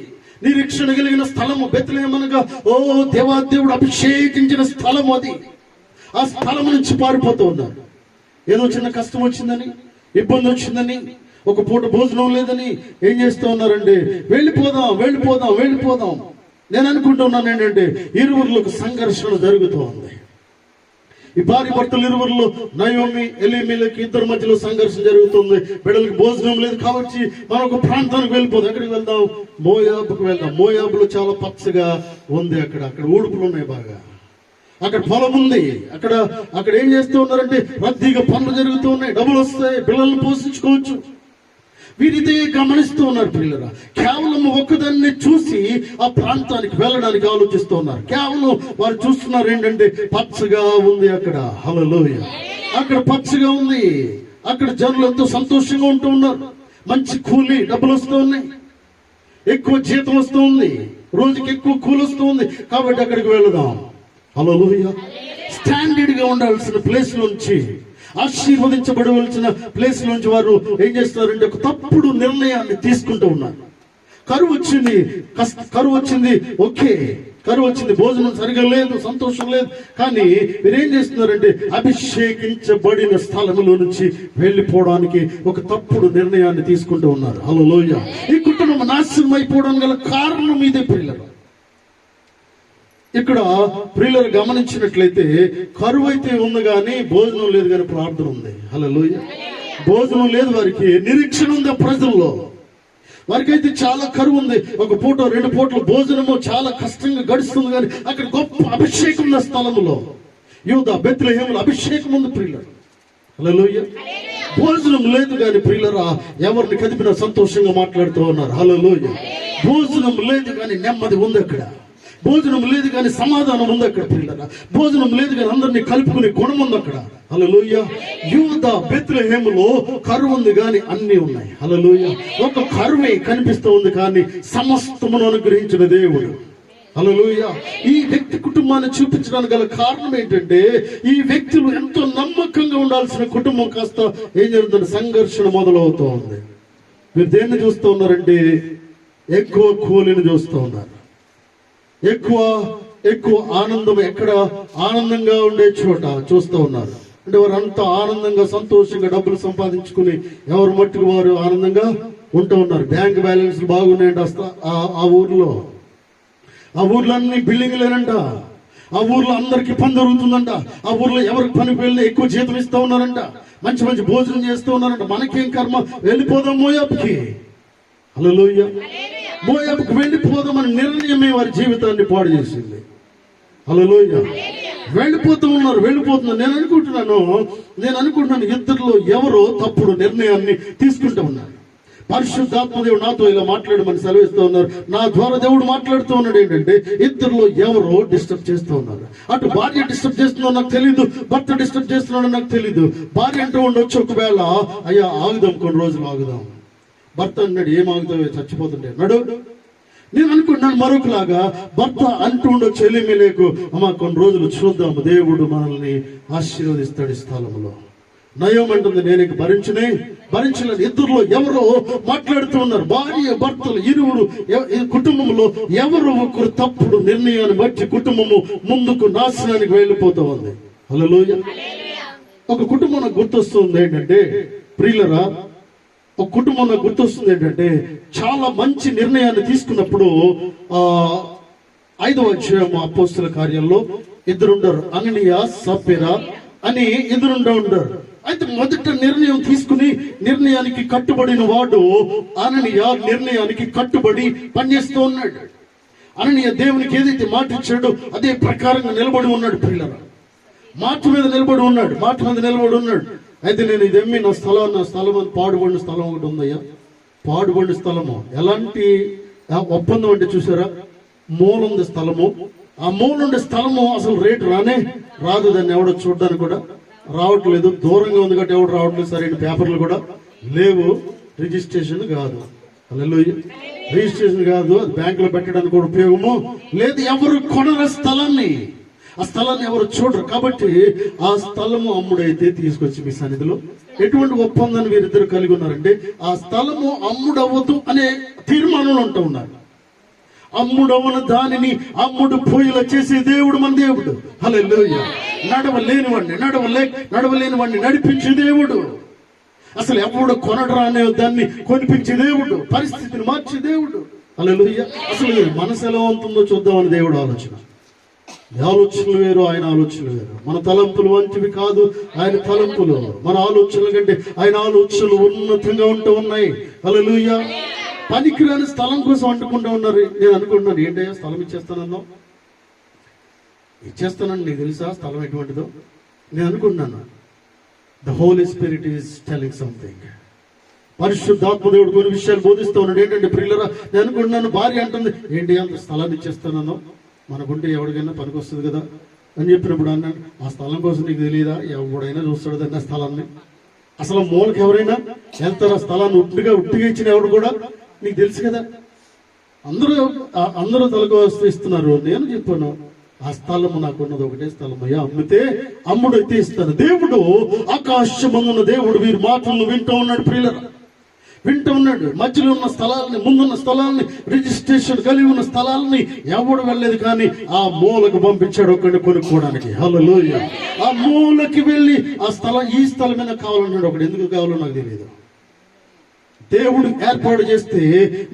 నిరీక్షణ కలిగిన స్థలము. బెత్లెహేం అనగా దేవాదేవుడు అభిషేకించిన స్థలం అది. ఆ స్థలం నుంచి పారిపోతూ ఉన్నారు. ఏదో చిన్న కష్టం వచ్చిందని, ఇబ్బంది వచ్చిందని, ఒక పూట భోజనం లేదని ఏం చేస్తూ ఉన్నారంటే, వెళ్ళిపోదాం. నేను అనుకుంటున్నాను ఏంటంటే, ఇరువురులకు సంఘర్షణ జరుగుతూ ఉంది. ఈ భార్య భర్తలు ఇరువురులో నయోమి ఎలీమెలెకు ఇద్దరి మధ్యలో సంఘర్షణ జరుగుతుంది. బిడ్డలకు భోజనం లేదు కాబట్టి మనం ఒక ప్రాంతానికి వెళ్ళిపోదాం. ఎక్కడికి వెళ్దాం? మోయాబుకు వెళ్దాం. మోయాబులో చాలా పచ్చగా ఉంది. అక్కడ ఊడుపులు ఉన్నాయి బాగా. అక్కడ పొలం ఉంది. అక్కడ ఏం చేస్తూ ఉన్నారంటే, రద్దీగా పనులు జరుగుతూ ఉన్నాయి, డబ్బులు వస్తాయి, పిల్లల్ని పోషించుకోవచ్చు. వీరిదే గమనిస్తూ ఉన్నారు పిల్లరా. కేవలం ఒక్కదాన్ని చూసి ఆ ప్రాంతానికి వెళ్ళడానికి ఆలోచిస్తూ ఉన్నారు. కేవలం వారు చూస్తున్నారు ఏంటంటే, పచ్చగా ఉంది అక్కడ. హల్లెలూయా. అక్కడ పచ్చగా ఉంది. అక్కడ జనులు ఎంతో సంతోషంగా ఉంటూ ఉన్నారు. మంచి కూలి డబ్బులు వస్తూ ఉన్నాయి, ఎక్కువ జీతం వస్తూ ఉంది, రోజుకి ఎక్కువ కూలి వస్తూ ఉంది. కాబట్టి అక్కడికి వెళదాం. హల్లెలూయా. స్టాండర్డ్ గా ఉండాల్సిన ప్లేస్ నుంచి, ఆశీర్వదించబడవలసిన ప్లేస్ నుంచి వారు ఏం చేస్తున్నారంటే, ఒక తప్పుడు నిర్ణయాన్ని తీసుకుంటూ ఉన్నారు. కరువు వచ్చింది, ఓకే, కరువు వచ్చింది, భోజనం సరిగా లేదు, సంతోషం లేదు. కానీ మీరేం చేస్తున్నారంటే, అభిషేకించబడిన స్థలంలో నుంచి వెళ్ళిపోవడానికి ఒక తప్పుడు నిర్ణయాన్ని తీసుకుంటూ ఉన్నారు. హల్లెలూయా. ఈ కుటుంబం నాశనం అయిపోవడానికి గల కారణం ఇదే ప్రియులరు. ఇక్కడ ప్రియులను గమనించినట్లయితే, కరువు అయితే ఉంది కానీ భోజనం లేదు, కానీ ప్రార్థన ఉంది. హల్లెలూయా. భోజనం లేదు, వారికి నిరీక్షణ ఉంది. ప్రజల్లో వారికైతే చాలా కరువు ఉంది. ఒక పూట 2 పూటల భోజనము చాలా కష్టంగా గడుస్తుంది. కానీ అక్కడ గొప్ప అభిషేకం ఉన్న స్థలంలో, యూదా బెత్లెహేములో అభిషేకం ఉంది ప్రియులరు. హల్లెలూయా. భోజనం లేదు కానీ ప్రియులరా ఎవరిని కదిపినా సంతోషంగా మాట్లాడుతూ ఉన్నారు. హల్లెలూయా. భోజనం లేదు కానీ నెమ్మది ఉంది అక్కడ. భోజనం లేదు కానీ సమాధానం ఉంది అక్కడ ప్రియులరా. భోజనం లేదు కానీ అందరినీ కలుపుకునే గుణం ఉంది అక్కడ. హల్లెలూయా. యూదా బెత్లెహేములో కరువు ఉంది కానీ అన్ని ఉన్నాయి. హల్లెలూయా. ఒక కరువే కనిపిస్తూ ఉంది కానీ సమస్తమును అనుగ్రహించిన దేవుడు. హల్లెలూయా. ఈ వ్యక్తి కుటుంబాన్ని చూపించడానికి గల కారణం ఏంటంటే, ఈ వ్యక్తులు ఎంతో నమ్మకంగా ఉండాల్సిన కుటుంబం కాస్త ఏం జరుగుతుంది, సంఘర్షణ మొదలవుతూ ఉంది. మీరు దేన్ని చూస్తూ ఉన్నారంటే, ఎక్కువ కూలిని చూస్తూ ఉన్నారు. ఎక్కువ ఆనందం ఎక్కడ ఆనందంగా ఉండే చోట చూస్తూ ఉన్నారు. అంటే వారు అంతా ఆనందంగా సంతోషంగా డబ్బులు సంపాదించుకుని ఎవరు మట్టుకు వారు ఆనందంగా ఉంటూ ఉన్నారు. బ్యాంక్ బ్యాలెన్స్ బాగున్నాయంట ఆ ఊర్లో అన్ని బిల్డింగ్లేనంట. ఆ ఊర్లో అందరికి పని దొరుకుతుందంట. ఆ ఊర్లో ఎవరికి పనికి వెళ్ళి ఎక్కువ జీతం ఇస్తూ ఉన్నారంట. మంచి భోజనం చేస్తూ ఉన్నారంట. మనకేం కర్మ, వెళ్ళిపోదాం మోయాబుకి. హల్లెలూయా. మోయాబుకు వెళ్ళిపోదామని నిర్ణయమే వారి జీవితాన్ని పాడు చేసింది. హల్లెలూయా. వెళ్ళిపోతున్నారు. నేను అనుకుంటున్నాను ఇద్దరిలో ఎవరో తప్పుడు నిర్ణయాన్ని తీసుకుంటూ ఉన్నారు. పరిశుద్ధాత్మ దేవుడు నాతో ఇలా మాట్లాడమని సెలవిస్తూ ఉన్నారు. నా ద్వారా దేవుడు మాట్లాడుతూ ఉన్నాడు. ఏంటంటే, ఇద్దరిలో ఎవరో డిస్టర్బ్ చేస్తూ ఉన్నారు. అటు భార్య డిస్టర్బ్ చేస్తుందో నాకు తెలీదు, భర్త డిస్టర్బ్ చేస్తున్నాడో నాకు తెలీదు. భార్య అంటూ ఉండొచ్చు ఒకవేళ, అయ్యా ఆగుదాం, కొన్ని రోజులు ఆగుదాం. భర్త అన్నాడు, ఏం ఆగుతావో, చచ్చిపోతుంటే నడు. నేను అనుకుంటున్నాను మరొకలాగా భర్త అంటూ ఉండొచ్చు ఎలీమెలెకు, అమ్మా కొన్ని రోజులు చూద్దాము, దేవుడు మనల్ని ఆశీర్వదిస్తాడు ఈ స్థలంలో. నయోమి అంటుంది, నేను ఇక భరించలేను. ఇద్దరులో ఎవరో మాట్లాడుతూ ఉన్నారు. భార్య భర్తలు ఇరువురు కుటుంబంలో ఎవరో ఒకరు తప్పుడు నిర్ణయాన్ని బట్టి కుటుంబము ముందుకు నాశనానికి వెళ్ళిపోతూ ఉంది. హల్లెలూయా. ఒక కుటుంబం నాకు గుర్తొస్తుంది ఏంటంటే, ప్రియులరా, ఒక కుటుంబం నాకు గుర్తొస్తుంది ఏంటంటే, చాలా మంచి నిర్ణయాన్ని తీసుకున్నప్పుడు 5వ అధ్యాయం అపోస్తుల కార్యాల్లో ఇద్దరుండరు, అననీయ సప్పీరా అని ఇద్దరుండరు. అయితే మొదట నిర్ణయం తీసుకుని నిర్ణయానికి కట్టుబడిన వాడు అననీయ నిర్ణయానికి కట్టుబడి పనిచేస్తూ ఉన్నాడు. అననీయ దేవునికి ఏదైతే మాట ఇచ్చాడో అదే ప్రకారంగా నిలబడి ఉన్నాడు. ప్రియులరా, మాట మీద నిలబడి ఉన్నాడు. అయితే నేను ఇది ఎమ్మి నా స్థలం పాడుబడిన స్థలం ఒకటి ఉందయ్యా, పాడుబడిన స్థలము. ఎలాంటి ఒప్పందం అంటే చూసారా, మూలుంది స్థలము. ఆ మూలుండే స్థలము అసలు రేటు రాదు. దాన్ని ఎవడో చూడడానికి కూడా రావట్లేదు, దూరంగా ఉంది కాబట్టి ఎవడు రావట్లేదు. సరైన పేపర్లు కూడా లేవు, రిజిస్ట్రేషన్ కాదు. హల్లెలూయా, రిజిస్ట్రేషన్ కాదు, అది బ్యాంకులో పెట్టడానికి కూడా ఉపయోగము లేదు. ఎవరు కొనరు స్థలాన్ని, ఆ స్థలాన్ని ఎవరు చూడరు. కాబట్టి ఆ స్థలము అమ్ముడైతే తీసుకొచ్చి మీ సన్నిధిలో ఎటువంటి ఒప్పందాన్ని వీరిద్దరు కలిగి ఉన్నారంటే, ఆ స్థలము అమ్ముడవ్వదు అనే తీర్మానంలో ఉంటూ ఉన్నారు. అమ్ముడవన దానిని అమ్ముడు పోయేలా చేసే దేవుడు మన దేవుడు. హల్లెలూయా. నడవలేని వాడిని నడిపించే దేవుడు. అసలు ఎవడు కొనడరా అనే దాన్ని కొనిపించే దేవుడు, పరిస్థితిని మార్చే దేవుడు. హల్లెలూయా. అసలు మనసు ఎలా ఉంటుందో చూద్దామని దేవుడు ఆలోచన. ఆలోచనలు వేరు, ఆయన ఆలోచనలు వేరు. మన తలంపులు వంటివి కాదు ఆయన తలంపులు. మన ఆలోచనల కంటే ఆయన ఆలోచనలు ఉన్నతంగా ఉంటూ ఉన్నాయి. హల్లెలూయా. పనికిరాని స్థలం కోసం అంటుకుంటూ ఉన్నారు. నేను అనుకుంటున్నాను, ఏంటయ్యా స్థలం ఇచ్చేస్తానన్నావు, ఇచ్చేస్తానని నీకు తెలుసా స్థలం ఎటువంటిదో? నేను అనుకుంటున్నాను, the Holy Spirit is telling something. పరిశుద్ధాత్మ దేవుడు కొన్ని విషయాలు బోధిస్తూ ఉన్నాడు. ఏంటంటే ప్రియులరా, నేను అనుకుంటున్నాను, భార్య అంటుంది, ఏంటి అంత స్థలాన్ని ఇచ్చేస్తానన్నావు, మనకుంటే ఎవరికైనా పనికి వస్తుంది కదా అని చెప్పినప్పుడు అన్నాను, ఆ స్థలం కోసం నీకు తెలియదా? ఎవడైనా చూస్తాడు దాన్ని, ఆ స్థలాన్ని. అసలు మూలకి ఎవరైనా వెళ్తారు? ఆ స్థలాన్ని ఉట్టిగా ఇచ్చిన ఎవడు కూడా నీకు తెలుసు కదా. అందరూ తలకు ఇస్తున్నారు. నేను చెప్పాను, ఆ స్థలము నాకున్నది ఒకటే స్థలం అయ్యా, అమ్మితే అమ్ముడైతే ఇస్తాను. దేవుడు ఆకాశమందున్న దేవుడు వీరి మాటలను వింటూ ఉన్నాడు. ప్రియులరా, వింటూ ఉన్నాడు. మధ్యలో ఉన్న స్థలాలని, ముందున్న స్థలాలని, రిజిస్ట్రేషన్ కలిగి ఉన్న స్థలాలని ఎవడు వెళ్ళలేదు, కానీ ఆ మూలకు పంపించాడు ఒకడిని కొనుక్కోవడానికి. హల్లెలూయా. ఆ మూలకి వెళ్ళి ఆ స్థలం, ఈ స్థలమైనా కావాలన్నాడు ఒకడు. ఎందుకు కావాలో నాకు తెలియదు. దేవుడు ఏర్పాటు చేస్తే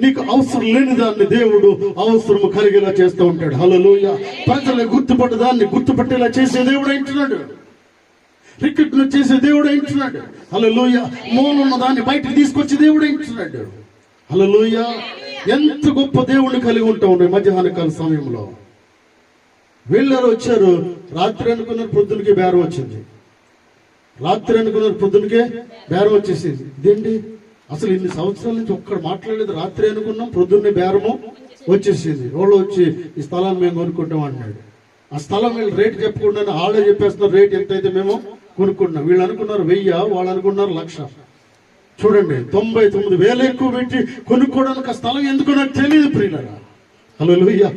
నీకు అవసరం లేని దాన్ని దేవుడు అవసరము కలిగేలా చేస్తూ ఉంటాడు. హల్లెలూయా. ప్రజలు గుర్తుపట్టేదాన్ని గుర్తుపట్టేలా చేసే దేవుడు అంటున్నాడు. రిక్రూట్మెంట్ చేసే దేవుడు అంటున్నాడు. హల్లెలూయా. మూలున్న దాన్ని బయటకు తీసుకొచ్చే దేవుడు అంటున్నాడు. హల్లెలూయా. ఎంత గొప్ప దేవుడిని కలిగి ఉంటా ఉన్నాయి. మధ్యాహ్న కాల సమయంలో వీళ్ళారు వచ్చారు. రాత్రి అనుకున్నారు, పొద్దునకే బేరం వచ్చింది. బేరం వచ్చేసింది. ఇదేంటి, అసలు ఇన్ని సంవత్సరాల నుంచి ఒక్కడ మాట్లాడలేదు. రాత్రి అనుకున్నాం, పొద్దున్నే బేరము వచ్చేసింది. వాళ్ళు వచ్చి ఈ స్థలాన్ని మేము కొనుక్కుంటాం అన్నాడు. ఆ స్థలం వీళ్ళు రేటు చెప్పకుండా ఆడే చెప్పేస్తున్నారు. రేట్ ఎంతైతే మేము కొనుక్కుంటున్నాం. వీళ్ళు అనుకున్నారు 1000, వాళ్ళు అనుకున్నారు 1,00,000. చూడండి, 99,000 ఎక్కువ పెట్టి కొనుక్కోవడానికి ఆ స్థలం ఎందుకు నాకు తెలియదు. ప్రియులరా, హల్లెలూయా.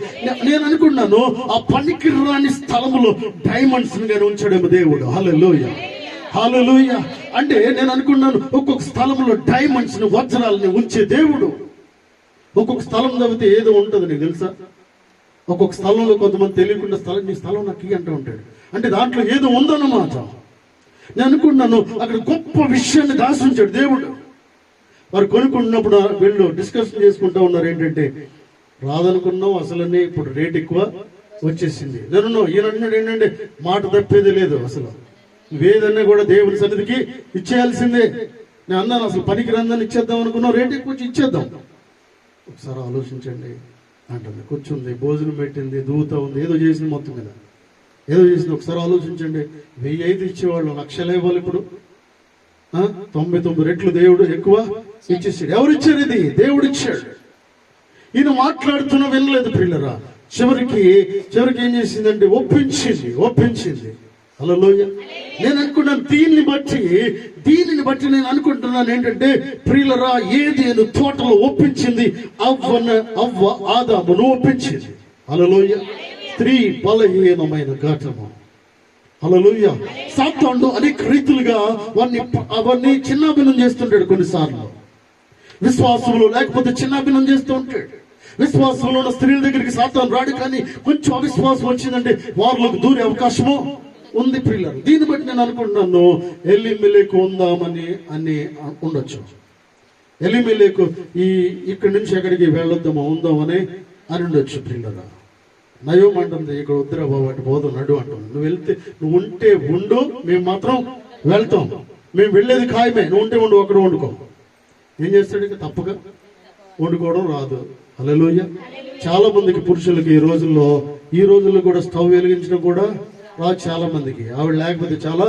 నేను అనుకున్నాను, ఆ పనికి రాని స్థలములో డైమండ్స్ గాని ఉంచాడేమో దేవుడు. హల్లెలూయా. హల్లెలూయా. అంటే నేను అనుకున్నాను, ఒక్కొక్క స్థలంలో డైమండ్స్ ని, వజ్రాలని ఉంచే దేవుడు. ఒక్కొక్క స్థలం తవ్వితే ఏదో ఉంటుంది, నీకు తెలుసా? ఒక్కొక్క స్థలంలో కొంతమంది తెలియకుండా నీ స్థలం నాకు అంటూ ఉంటాడు. అంటే దాంట్లో ఏదో ఉందన్నమాట. నేను అనుకున్నాను, అక్కడ గొప్ప విషయాన్ని దాచుంచాడు దేవుడు. వారు కొనుక్కున్నప్పుడు వీళ్ళు డిస్కషన్ చేసుకుంటూ ఉన్నారు. ఏంటంటే, రాదనుకున్నాం అసలనే, ఇప్పుడు రేట్ ఎక్కువ వచ్చేసింది. నేను ఈయన అంటున్నాడు ఏంటంటే, మాట తప్పేది లేదు. అసలు వేదన్నా కూడా దేవుని సన్నిధికి ఇచ్చేయాల్సిందే. నేను అన్నాను, అసలు పనికి రందని ఇచ్చేద్దాం అనుకున్నాం, రేట్ ఎక్కువ వచ్చి ఇచ్చేద్దాం. ఒకసారి ఆలోచించండి అంటుంది. కూర్చుంది, భోజనం పెట్టింది, దూతా ఉంది, ఏదో చేసింది, మొత్తం మీద ఏదో చేసింది. ఒకసారి ఆలోచించండి, 1,005 ఇచ్చేవాళ్ళు 1,00,000 ఇవ్వాలి. ఇప్పుడు 99 రెట్లు దేవుడు ఎక్కువ ఇచ్చేసాడు. ఎవరు ఇచ్చారు? ఇది దేవుడు ఇచ్చాడు. ఈయన మాట్లాడుతున్నా వినలేదు. ప్రియులరా, చివరికి ఏం చేసిందంటే ఒప్పించింది. హల్లెలూయా. నేను అనుకున్నాను, దీనిని బట్టి నేను అనుకుంటున్నాను ఏంటంటే, ప్రియులరా, ఏదేను తోటలో ఒప్పించింది, అవ్వ ఆదామును ఒప్పించింది. హల్లెలూయా. స్త్రీ బలహీనమైన ఘటము. హల్లెలూయా. సాతానుడు అనేక రీతులుగా అవన్నీ చిన్నాభిన్నం చేస్తుంటాడు. కొన్నిసార్లు విశ్వాసంలో లేకపోతే చిన్నాభిన్నం చేస్తూ ఉంటాడు. విశ్వాసంలో ఉన్న స్త్రీల దగ్గరికి సాతాను రాడు, కానీ కొంచెం అవిశ్వాసం వచ్చిందంటే వారిలోకి దూరే అవకాశము ఉంది ప్రియులారా. దీన్ని బట్టి నేను అనుకుంటున్నాను ఎలీమెలెకు ఉందామని అని ఉండొచ్చు. ఎలీమెలెకు ఇక్కడి నుంచి ఎక్కడికి వెళ్ళొద్దామా ఉందామని అని ఉండొచ్చు ప్రియులారా. నయం అంటుంది, ఇక్కడ వద్దురా బాబు అంటే పోదాం నడు అంటుంది. నువ్వు ఉంటే ఉండు, మేము మాత్రం వెళ్తాం, మేము వెళ్ళేది ఖాయమే, నువ్వు ఉంటే ఉండు, అక్కడ వండుకో. ఏం చేస్తాడు ఇక తప్పక వండుకోవడం రాదు. హల్లెలూయా. చాలా మందికి పురుషులకి ఈ రోజుల్లో కూడా స్టవ్ వెలిగించడం కూడా రాదు చాలా మందికి. ఆవిడ లేకపోతే చాలా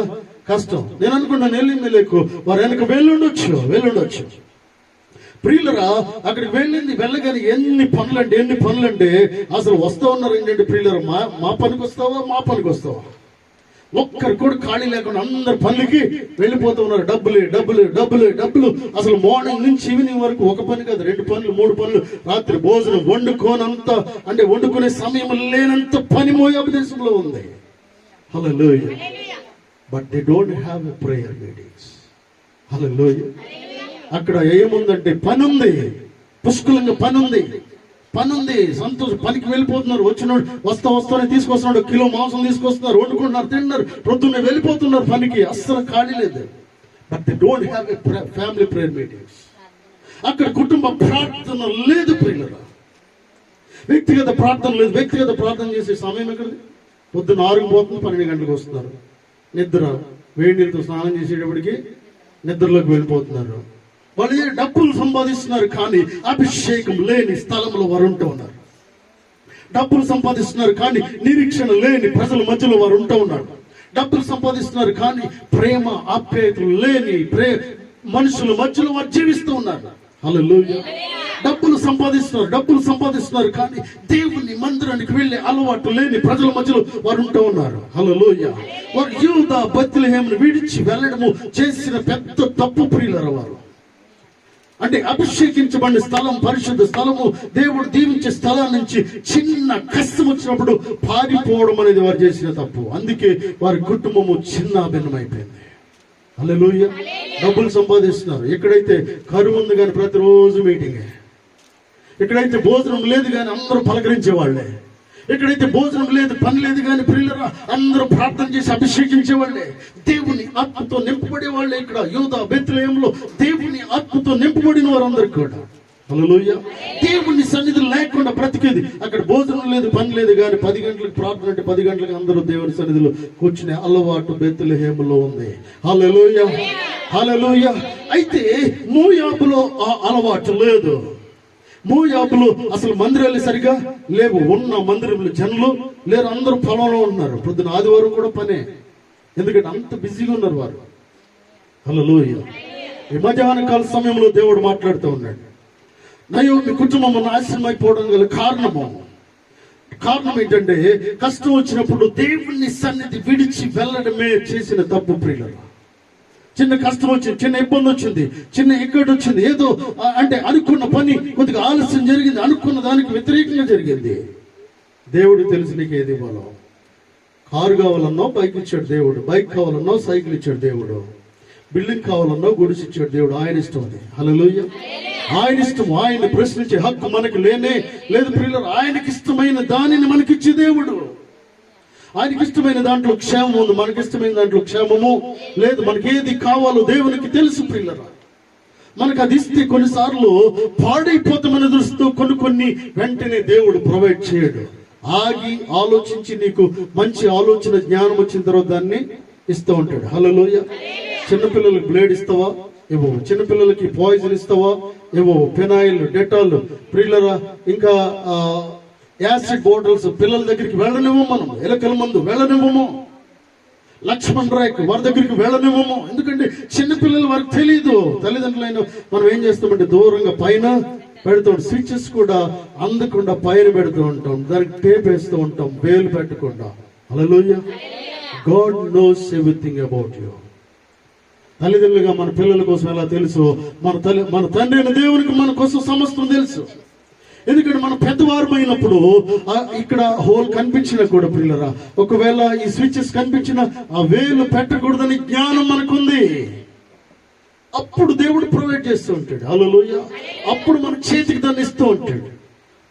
కష్టం. నేను అనుకున్నాను ఎలీమెలెకు వారు వెనక వెళ్ళుండొచ్చు ప్రియులరా. అక్కడికి వెళ్ళగానే ఎన్ని పనులంటే అసలు వస్తా ఉన్నారు ఏంటంటే ప్రియులరా, మా పనికి వస్తావా ఒక్కరు కూడా ఖాళీ లేకుండా అందరు పనులకి వెళ్ళిపోతూ ఉన్నారు. డబ్బులు. అసలు మార్నింగ్ నుంచి ఈవినింగ్ వరకు ఒక పని కాదు, 2 పనులు 3 పనులు. రాత్రి భోజనం వండుకోనంత అంటే వండుకునే సమయం లేనంత పని మోయాబు దేశంలో ఉంది. Hallelujah. But they don't have a prayer meetings. Hallelujah. అక్కడ ఏముందంటే పని ఉంది, పుష్కలంగా పని ఉంది. సంతోషం, పనికి వెళ్ళిపోతున్నారు. వచ్చినాడు వస్తానే తీసుకొస్తున్నాడు, కిలో మాంసం తీసుకొస్తున్నారు, వండుకుంటున్నారు, తింటున్నారు, ప్రొద్దున్నే వెళ్ళిపోతున్నారు పనికి. అస్సలు ఖాళీ లేదు. But they don't have a family prayer meetings. అక్కడ కుటుంబ ప్రార్థన లేదు ప్రియులారా. వ్యక్తిగత ప్రార్థన లేదు. వ్యక్తిగత ప్రార్థన చేసే సమయం ఎక్కడిది? పొద్దున్న 6కి పోతుంది, 12 గంటలకు వస్తున్నారు. నిద్ర, వేడి నీళ్ళతో స్నానం చేసేటప్పటికి నిద్రలోకి వెళ్ళిపోతున్నారు. వాళ్ళు డబ్బులు సంపాదిస్తున్నారు, కానీ అభిషేకం లేని స్థలంలో వారు ఉంటూ ఉన్నారు. డబ్బులు సంపాదిస్తున్నారు, కానీ నిరీక్షణ లేని ప్రజల మధ్యలో వారు ఉంటూ ఉన్నారు. డబ్బులు సంపాదిస్తున్నారు, కానీ ప్రేమ ఆప్యాయతలు లేని మనుషుల మధ్యలో వారు జీవిస్తూ ఉన్నారు. హల్లెలూయా. డబ్బులు సంపాదిస్తున్నారు, కానీ దేవుని మందిరానికి వెళ్ళే అలవాటు లేని ప్రజల మధ్యలో వారు ఉంటూ ఉన్నారు. హల్లెలూయా. వారు యూదా బెత్లెహేమును విడిచి వెళ్ళడము చేసిన పెద్ద తప్పు ప్రియులారా. వారు అంటే అభిషేకించబడిన స్థలం, పరిశుద్ధ స్థలము, దేవుడు దీవించే స్థలం నుంచి చిన్న కష్టం వచ్చినప్పుడు పారిపోవడం అనేది వారు చేసిన తప్పు. అందుకే వారి కుటుంబము చిన్న భిన్నమైపోయింది. హల్లెలూయా. డబ్బులు సంపాదిస్తున్నారు, ఎక్కడైతే కరువు ఉంది కానీ ప్రతిరోజు మీటింగే, ఎక్కడైతే భోజనం లేదు కానీ అందరూ పలకరించే వాళ్ళే, ఎక్కడైతే భోజనం లేదు పని లేదు కానీ ప్రియులరా అందరూ ప్రార్థన చేసి అభిషేకించే వాళ్ళే, దేవుని ఆత్మతో నింపబడే వాళ్ళే. ఇక్కడ యూదా బెత్లెహేములో దేవుని ఆత్మతో నింపబడిన వారందరూ కూడా హల్లెలూయా. దేవుని సన్నిధి లేకుండా బ్రతికేది. అక్కడ భోజనం లేదు పని లేదు కానీ 10 గంటలకు ప్రార్థన అంటే 10 గంటలకు అందరూ దేవుని సన్నిధిలో కూర్చునే అలవాటు బెత్లెహేములో ఉంది. హల్లెలూయా. అయితే మోయాబులో ఆ అలవాటు లేదు. మోయాబులో అసలు మందిరాలు సరిగా లేవు. ఉన్న మందిరంలో జనులు లేరు, అందరూ పొలంలో ఉన్నారు. పొద్దున ఆదివారం కూడా పనే, ఎందుకంటే అంత బిజీగా ఉన్నారు వారు. హల్లెలూయా. ఈ మధ్యాహ్న కాల సమయంలో దేవుడు మాట్లాడుతూ ఉన్నాడు. నయోమి కుటుంబం నాశనం అయిపోవడం గల కారణం ఏంటంటే కష్టం వచ్చినప్పుడు దేవుని సన్నిధి విడిచి వెళ్ళడమే చేసిన తప్పు ప్రియులారా. చిన్న కష్టం వచ్చింది, చిన్న ఇబ్బంది వచ్చింది, చిన్న ఇక్కడి వచ్చింది, ఏదో అంటే అనుకున్న పని కొద్దిగా ఆలస్యం జరిగింది, అనుకున్న దానికి వ్యతిరేకంగా జరిగింది. దేవుడు తెలుసు నీకు ఏది ఇవ్వాలో. కారు కావాలన్నా బైక్ ఇచ్చాడు దేవుడు, బైక్ కావాలన్నా సైకిల్ ఇచ్చాడు దేవుడు, బిల్డింగ్ కావాలన్నా గుడిసి ఇచ్చాడు దేవుడు. ఆయన ఇష్టం అది. హల్లెలూయా. ఆయన ఇష్టం. ఆయన్ని ప్రశ్నించే హక్కు మనకి లేదు ప్రియులారా. ఆయనకి ఇష్టమైన దానిని మనకిచ్చే దేవుడు. ఆయనకి ఇష్టమైన దాంట్లో క్షేమం ఉంది, మనకి ఇష్టమైన దాంట్లో క్షేమము లేదు. మనకి ఏది కావాలో దేవునికి తెలుసు ప్రియులారా. మనకు అది ఇస్తే కొన్నిసార్లు పాడైపోతామని దృష్టితో కొన్ని వెంటనే దేవుడు ప్రొవైడ్ చేయడు. ఆగి ఆలోచించి నీకు మంచి ఆలోచన జ్ఞానం వచ్చిన తర్వాత దాన్ని ఇస్తూ ఉంటాడు. హల్లెలూయా. చిన్నపిల్లలకి బ్లేడ్ ఇస్తావా? ఏవో. చిన్నపిల్లలకి పాయిజన్ ఇస్తావా? ఏవో. ఫెనాయిల్, డెటాల్ ప్రియులారా, ఇంకా యాసిడ్ బాటిల్స్ పిల్లల దగ్గరికి వెళ్ళనివ్వము. మనం ఎలకల మందు వెళ్ళనివ్వము. లక్ష్మణ్ రాయ్ వారి దగ్గరికి వెళ్ళనివ్వము. ఎందుకంటే చిన్నపిల్లలు వారికి తెలియదు. తల్లిదండ్రులైన మనం ఏం చేస్తామంటే దూరంగా పైన పెడుతూ ఉంటాం. స్విచెస్ కూడా అందకుండా పైన పెడుతూ ఉంటాం, దానికి టేప్ వేస్తూ ఉంటాం, వేలు పెట్టకుండా. Hallelujah. God knows everything about you. తల్లిదండ్రులుగా మన పిల్లల కోసం ఎలా తెలుసు, మన తండ్రి అయిన దేవునికి మన కోసం సమస్తం తెలుసు. ఎందుకంటే మనం పెద్దవారమైనప్పుడు ఇక్కడ హోల్ కనిపించినా కూడా పిల్లరా, ఒకవేళ ఈ స్విచెస్ కనిపించినా ఆ వేలు పెట్టకూడదని జ్ఞానం మనకుంది. అప్పుడు దేవుడు ప్రొవైడ్ చేస్తూ ఉంటాడు. హల్లెలూయా. అప్పుడు మన చేతికి దాన్ని ఇస్తూ ఉంటాడు.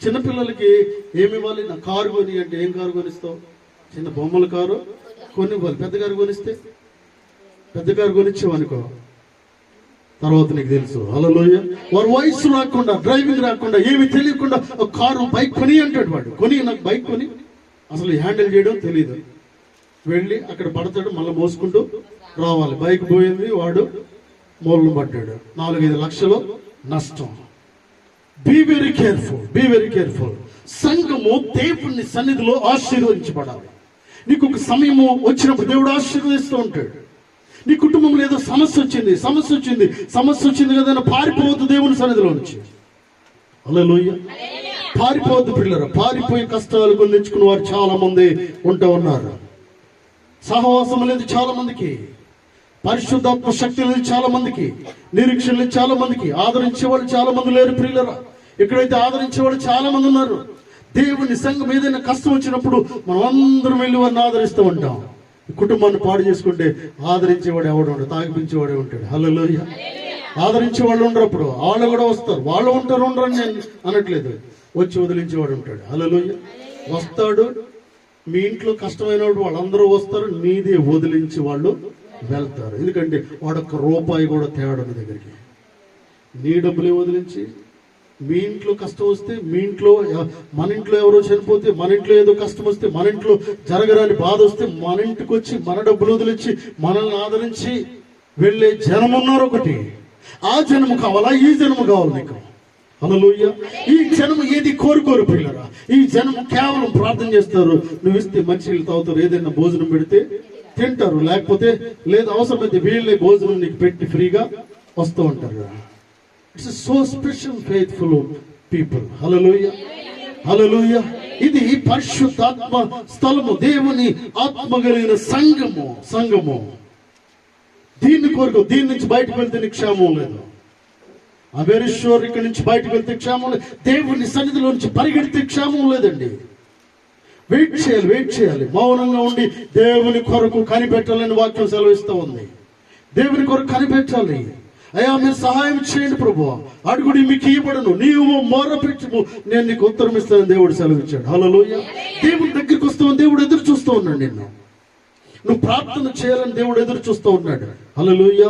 చిన్నపిల్లలకి ఏమి ఇవ్వాలి? నా కారు కొని అంటే ఏం కారు కొనిస్తావు? చిన్న బొమ్మల కారు కొనివ్వాలి. పెద్దగారు కొనిస్తే, పెద్దగారు కొనిచ్చావనుకో తర్వాత నీకు తెలుసు. హల్లెలూయా. వారు వయసు రాకుండా, డ్రైవింగ్ రాకుండా, ఏమి తెలియకుండా ఒక కారు, బైక్ కొని అంటాడు వాడు. కొని, నాకు బైక్ కొని అసలు హ్యాండిల్ చేయడం తెలియదు. వెళ్ళి అక్కడ పడతాడు, మళ్ళీ మోసుకుంటూ రావాలి. బైక్ పోయింది, వాడు మూలను పడ్డాడు, 4-5 లక్షలు నష్టం. Be very careful, be very careful. సంఘము దేవుని సన్నిధిలో ఆశీర్వదించబడాలి. నీకు ఒక సమయము వచ్చినప్పుడు దేవుడు ఆశీర్వదిస్తూ ఉంటాడు. నీ కుటుంబంలో ఏదో సమస్య వచ్చింది కదా, పారిపోవద్దు దేవుని సన్నిధిలో నుంచి. హల్లెలూయా. పారిపోవద్దు పిల్లలు. పారిపోయి కష్టాలు కొని తెచ్చుకున్న వారు చాలా మంది ఉంటూ ఉన్నారు. సహవాసం లేదు చాలా మందికి, పరిశుద్ధాత్మ శక్తి లేదు చాలా మందికి, నిరీక్షణ లేదు చాలా మందికి, ఆదరించేవాళ్ళు చాలా మంది లేరు ప్రియులరా. ఎక్కడైతే ఆదరించేవాళ్ళు చాలా మంది ఉన్నారు. దేవుని సంఘం ఏదైనా కష్టం వచ్చినప్పుడు మనం అందరం వెళ్ళి వారిని ఆదరిస్తూ ఉంటాం. కుటుంబాన్ని పాడు చేసుకుంటే ఆదరించేవాడు ఎవడు ఉంటాడు? తాగిపించేవాడే ఉంటాడు. హల్లెలూయా. ఆదరించేవాళ్ళు ఉండరు. అప్పుడు వాళ్ళు కూడా వస్తారు. వాళ్ళు ఉండరు నేను అనట్లేదు, వచ్చి వదిలించేవాడు ఉంటాడు. హల్లెలూయా. వస్తాడు. మీ ఇంట్లో కష్టమైన వాళ్ళందరూ వస్తారు, నీదే వదిలించి వాళ్ళు వెళ్తారు. ఎందుకంటే వాడొక్క రూపాయి కూడా తేడా దగ్గరికి. నీ డబ్బులే వదిలించి, మీ ఇంట్లో కష్టం వస్తే, మీ ఇంట్లో మన ఇంట్లో ఎవరో చనిపోతే, మన ఇంట్లో ఏదో కష్టం వస్తే, మన ఇంట్లో జరగరాని బాధ వస్తే, మన ఇంటికి వచ్చి మన డబ్బులు వదిలించి మనల్ని ఆదరించి వెళ్ళే జనం ఉన్నారు. ఒకటి ఆ జనము కావాలా, ఈ జనము కావాలి నీకు? హల్లెలూయా. ఈ జనము ఏది కోరుకోరు పిల్లరా. ఈ జనము కేవలం ప్రార్థన చేస్తారు. నువ్వు ఇస్తే మంచినీళ్ళు తాగుతారు, ఏదైనా భోజనం పెడితే తింటారు, లేకపోతే లేదు అవసరమైతే వీళ్ళే భోజనం నీకు పెట్టి ఫ్రీగా వస్తూ ఉంటారు. It's so special faithful people. Hallelujah. Hallelujah. ఇది పరిశుద్ధాత్మ స్థలము, దేవుని ఆత్మ కలిగిన సంఘము. దీన్ని కోరుకో. దీని నుంచి బయటకు వెళ్తే నీకు క్షేమం లేదు. ఆ వెరీ షూర్. ఇక్కడి నుంచి బయటకు వెళ్తే క్షేమం లేదు. దేవుని సన్నిధిలో నుంచి పరిగెడితే క్షేమం లేదండి. వెయిట్ చేయాలి. మౌనంగా ఉండి దేవుని కొరకు కనిపెట్టాలని వాక్యం సెలవిస్తూ ఉంది. దేవుని కొరకు కనిపెట్టాలి. అయ్యా మీరు సహాయం చేయండి ప్రభువా, అడుగుడి మీకు ఇవ్వబడును, నీవు మొరపెట్టుము నేను నీకు ఉత్తరం ఇస్తానని దేవుడు సెలవిచ్చాడు. హల్లెలూయా. దేవుని దగ్గరికి వస్తావని దేవుడు ఎదురు చూస్తూ ఉన్నాడు నిన్ను. నువ్వు ప్రార్థన చేయాలని దేవుడు ఎదురు చూస్తూ ఉన్నాడు. హల్లెలూయా.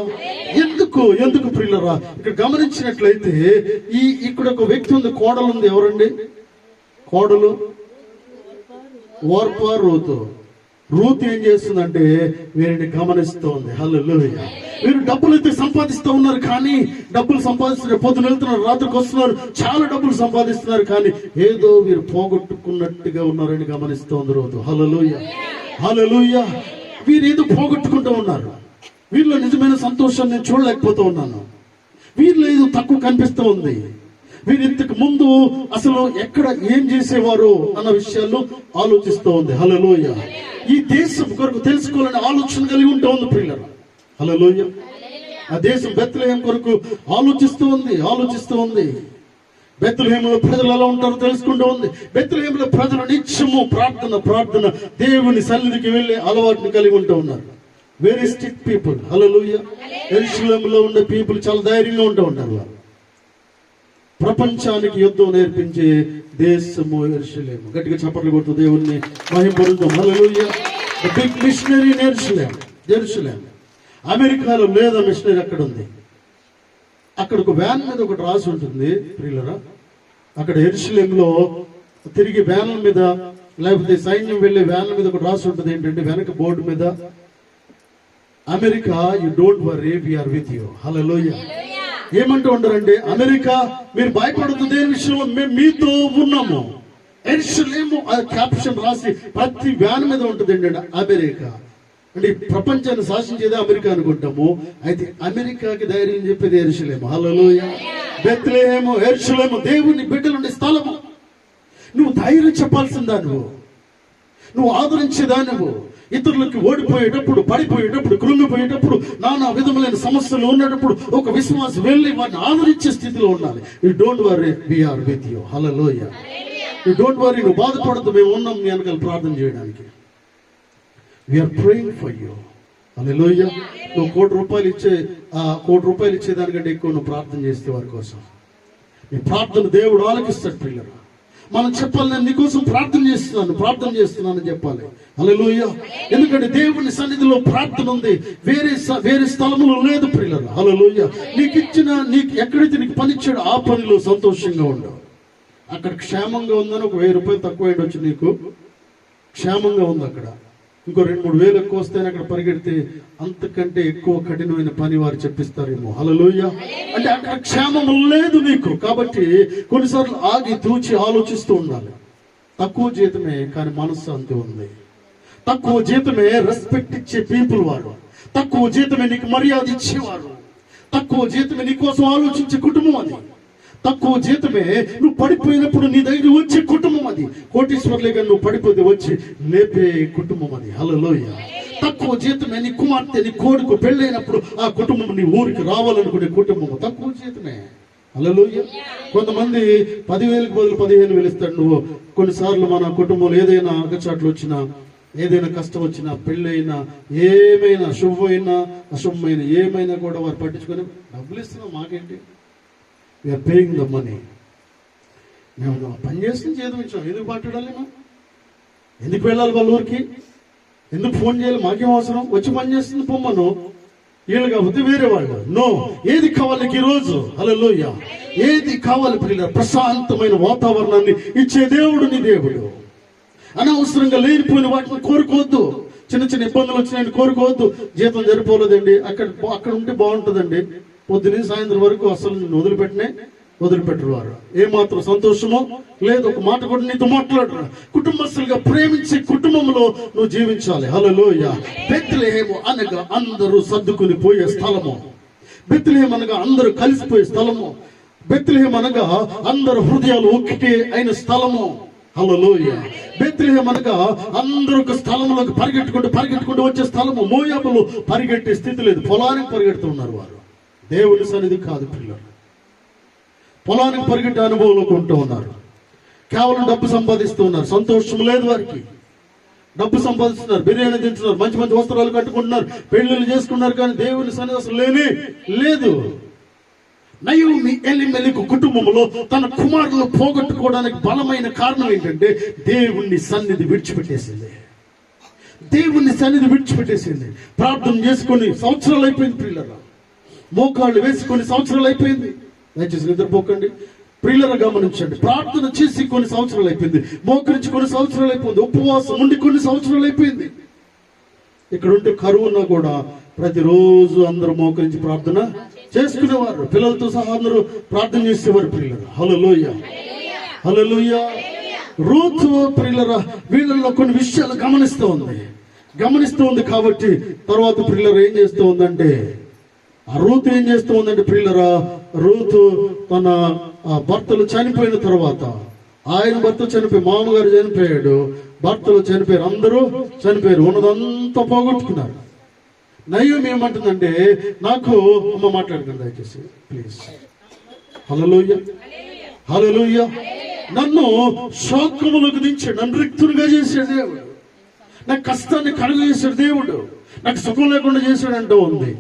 ఎందుకు ప్రియులరా, ఇక్కడ గమనించినట్లయితే ఇక్కడ ఒక వ్యక్తి ఉంది, కోడలు ఉంది. ఎవరండి కోడలు? Orpah Ruth. రూతు ఏం చేస్తుందంటే వీరిని గమనిస్తూ ఉంది. హల్లెలూయా. వీరు డబ్బులు అయితే సంపాదిస్తూ ఉన్నారు, కానీ డబ్బులు సంపాదిస్తున్నారు, పొద్దున వెళ్తున్నారు, రాత్రికి వస్తున్నారు, చాలా డబ్బులు సంపాదిస్తున్నారు, కానీ ఏదో వీరు పోగొట్టుకున్నట్టుగా ఉన్నారని గమనిస్తూ ఉంది రూతు. హల్లెలూయా. హల్లెలూయా. వీరు ఏదో పోగొట్టుకుంటూ ఉన్నారు. వీరిలో నిజమైన సంతోషాన్ని నేను చూడలేకపోతూ ఉన్నాను. వీరిలో ఏదో తక్కువ కనిపిస్తూ ఉంది. వీరు ఇంతకు ముందు అసలు ఎక్కడ ఏం చేసేవారు అన్న విషయాల్లో ఆలోచిస్తూ ఉంది. హల్లెలూయా. ఈ దేశం కొరకు తెలుసుకోవాలని ఆలోచన కలిగి ఉంటూ ఉంది ప్రియులారా. హల్లెలూయా. ఆ దేశం బెత్లెహేము కొరకు ఆలోచిస్తూ ఉంది. బెత్లెహేములో ప్రజలు ఎలా ఉంటారో తెలుసుకుంటూ ఉంది. బెత్లెహేములో ప్రజలు నిత్యము ప్రార్థన దేవుని సన్నిధికి వెళ్ళే అలవాటుని కలిగి ఉంటూ ఉన్నారు. Very strict people. హల్లెలూయా. యెరూషలేములో ఉన్న పీపుల్ చాలా ధైర్యంగా ఉంటూ ఉంటారు. ప్రపంచానికి యుద్ధం నేర్పించే దేశము యెరూషలేము. గట్టిగా చప్పట్లు కొడుతూ దేవుణ్ణి మహిమపరుద్దాం. Hallelujah. The big missionary in యెరూషలేం. అమెరికాలో లేదా మిషనరీ అక్కడ ఉంది. అక్కడ ఒక వ్యాన్ మీద ఒకటి రాసి ఉంటుంది ప్రియులరా. అక్కడ యెరూషలేంలో తిరిగి వ్యాన్ల మీద, లేకపోతే సైన్యం వెళ్లే వ్యాన్ల మీద ఒకటి రాసి ఉంటుంది. ఏంటంటే వెనక బోర్డు మీద, America you don't worry we are with you. Hallelujah. ఏమంటూ ఉంటారంటే, అమెరికా మీరు భయపడుతుంది దేని విషయంలో మేము మీతో ఉన్నాము. యెరూషలేము క్యాప్షన్ రాసి ప్రతి వ్యాన్ మీద ఉంటుంది ఏంటంటే అమెరికా. అంటే ప్రపంచాన్ని శాసించేదే అమెరికా అనుకుంటాము. అయితే అమెరికాకి ధైర్యం చెప్పేది యెరూషలేము. హల్లెలూయా. బెత్లెహేము, యెరూషలేము దేవుని బిడ్డలుండే స్థలము. నువ్వు ధైర్యం చెప్పాల్సిందా, నువ్వు ఆదరించేదా, నువ్వు ఇతరులకు ఓడిపోయేటప్పుడు, పడిపోయేటప్పుడు, కృంగిపోయేటప్పుడు, నానా విధములైన సమస్యలు ఉన్నప్పుడు ఒక విశ్వాసం వెళ్ళి వారిని ఆదరించే స్థితిలో ఉండాలి. You don't worry we are with you. Hallelujah. You don't worry, నువ్వు బాధపడద్దు, మేము ఉన్నాం మీ వెనకాల ప్రార్థన చేయడానికి. We are praying for you. హల్లెలూయా. నువ్వు ₹1 కోటి ఇచ్చేదానికంటే ఎక్కువ నువ్వు ప్రార్థన చేస్తే వారి కోసం నీ ప్రార్థన దేవుడు ఆలకిస్తాడు ప్రియులారా. మనం చెప్పాలి, నేను నీకోసం ప్రార్థన చేస్తున్నాను చెప్పాలి. హల్లెలూయా. ఎందుకంటే దేవుని సన్నిధిలో ప్రార్థన ఉంది, వేరే స్థలములో లేదు ప్రియులారా. హల్లెలూయా. నీకు ఎక్కడైతే నీకు పనిచ్చాడో ఆ పనిలో సంతోషంగా ఉండవు. అక్కడ క్షేమంగా ఉందని ఒక 1000 రూపాయలు తక్కువ అయ్యొచ్చు, నీకు క్షేమంగా ఉంది. అక్కడ ఇంకో 2-3 వేలు ఎక్కువ వస్తేనే అక్కడ పరిగెడితే అంతకంటే ఎక్కువ కఠినమైన పని వారు చెప్పిస్తారేమో. హల్లెలూయా. అంటే అక్కడ క్షేమం లేదు నీకు. కాబట్టి కొన్నిసార్లు ఆగి తూచి ఆలోచిస్తూ ఉండాలి. తక్కువ జీతమే కానీ మనశ్శాంతి ఉంది. తక్కువ జీతమే రెస్పెక్ట్ ఇచ్చే పీపుల్ వారు. తక్కువ జీతమే నీకు మర్యాద ఇచ్చేవారు. తక్కువ జీతమే నీ కోసం ఆలోచించే కుటుంబం అది. తక్కువ జీతమే నువ్వు పడిపోయినప్పుడు నీ దగ్గర వచ్చే కుటుంబం అది. కోటీశ్వర్లేగా నువ్వు పడిపోతే వచ్చి లేపే కుటుంబం అది. హల్లెలూయా. తక్కువ జీతమే నీ కుమార్తె, నీ కొడుకు పెళ్ళైనప్పుడు ఆ కుటుంబం నీ ఊరికి రావాలనుకునే కుటుంబం తక్కువ జీతమే. హల్లెలూయా. కొంతమంది 10,000కి బదులు 15,000 ఇస్తాడు. నువ్వు కొన్నిసార్లు మన కుటుంబంలో ఏదైనా అగచాట్లు వచ్చినా, ఏదైనా కష్టం వచ్చినా, పెళ్ళైనా, ఏమైనా శుభమైనా అశుభమైన ఏమైనా కూడా వారు పట్టించుకొని డబ్బులు ఇస్తున్నాం, మాకేంటి, వీఆర్ పేయింగ్ ద మనీ. మేము పని చేస్తుంది జీతం ఇచ్చాం, ఎందుకు మాట్లాడాలి, ఎందుకు వెళ్ళాలి వాళ్ళ ఊరికి, ఎందుకు ఫోన్ చేయాలి, మాకేం అవసరం, వచ్చి పని చేస్తుంది పొమ్మను. వీళ్ళు కాకపోతే వేరే వాళ్ళు. నో, ఏది కావాలి ఈరోజు? హల్లెలూయా. ఏది కావాలి ప్రియులారా? ప్రశాంతమైన వాతావరణాన్ని ఇచ్చే దేవుడు నీ దేవుడు. అనవసరంగా లేనిపోయిన వాటిని కోరుకోవద్దు. చిన్న చిన్న ఇబ్బందులు వచ్చినాయని కోరుకోవద్దు. జీతం సరిపోలేదండి, అక్కడ ఉంటే బాగుంటుందండి, పొద్దున సాయంత్రం వరకు అసలు నిన్ను వదిలిపెట్టరు వారు. ఏమాత్రం సంతోషమో లేదు, ఒక మాట కూడా నీతో మాట్లాడరు. కుటుంబస్తులుగా ప్రేమించే కుటుంబంలో నువ్వు జీవించాలి. హల్లెలూయా. బెత్లెహేము అనగా అందరూ సర్దుకుని పోయే స్థలము. బెత్లెహేము అనగా అందరూ కలిసిపోయే స్థలము. బెత్లెహేము అనగా అందరు హృదయాలు ఒక్కటే అయిన స్థలము. హల్లెలూయా. బెత్లెహేము అనగా అందరూ ఒక స్థలంలోకి పరిగెట్టుకుంటూ వచ్చే స్థలము. మోయాబులు పరిగెట్టే స్థితి లేదు, పొలానికి పరిగెడుతున్నారు వారు. దేవుని సన్నిధి కాదు పిల్లలు, పొలానికి పరిగెట్టే అనుభవంలోకి ఉంటూ ఉన్నారు. కేవలం డబ్బు సంపాదిస్తూ ఉన్నారు, సంతోషం లేదు వారికి. డబ్బు సంపాదిస్తున్నారు, బిర్యానీ తింటున్నారు, మంచి మంచి వస్త్రాలు కట్టుకుంటున్నారు, పెళ్లిళ్ళు చేసుకున్నారు, కానీ దేవుని సన్నిధి అసలు లేదు. నయోమి ఎలీమెలెకు కుటుంబంలో తన కుమారులను పోగొట్టుకోవడానికి బలమైన కారణం ఏంటంటే దేవుని సన్నిధి విడిచిపెట్టేసింది. ప్రార్థన చేసుకొని సంవత్సరాలు అయిపోయింది ప్రియులరా. మోకాళ్ళు వేసుకొని సంవత్సరాలు అయిపోయింది. దయచేసి నిద్రపోకండి ప్రియులరా, గమనించండి. ప్రార్థన చేసి కొన్ని సంవత్సరాలు అయిపోయింది, మోకరించి కొన్ని సంవత్సరాలు అయిపోయింది, ఉపవాసం ఉండి కొన్ని సంవత్సరాలు అయిపోయింది. ఇక్కడ ఉంటే కరువున్నా కూడా ప్రతిరోజు అందరూ మోకరించి ప్రార్థన చేసుకునేవారు. పిల్లలతో సహా అందరూ ప్రార్థన చేసేవారు ప్రియులరా. హల్లెలూయా. హల్లెలూయా. రూతు ప్రియులరా వీళ్ళల్లో కొన్ని విషయాలు గమనిస్తూ ఉంది. కాబట్టి తర్వాత ప్రియులరా ఏం చేస్తూ ఉందంటే, రూతు ఏం చేస్తూ ఉందంటే ప్రియులరా, రూతు తన భర్తలు చనిపోయిన తర్వాత, ఆయన భర్త చనిపోయి, మామగారు చనిపోయాడు, భర్తలు చనిపోయారు, అందరూ చనిపోయారు, ఉన్నదంతా పోగొట్టుకున్నారు. నయోమి ఏమంటుందంటే, నాకు అమ్మ మాట్లాడకండి దయచేసి ప్లీజ్. హల్లెలూయా. హల్లెలూయా. నన్ను శోకములకు దించాడు, నన్ను రిక్తునిగా చేశాడు దేవుడు, నాకు కష్టాన్ని కలుగజేశాడు దేవుడు, నాకు సుఖం లేకుండా చేశాడు అంటూ ఉంది.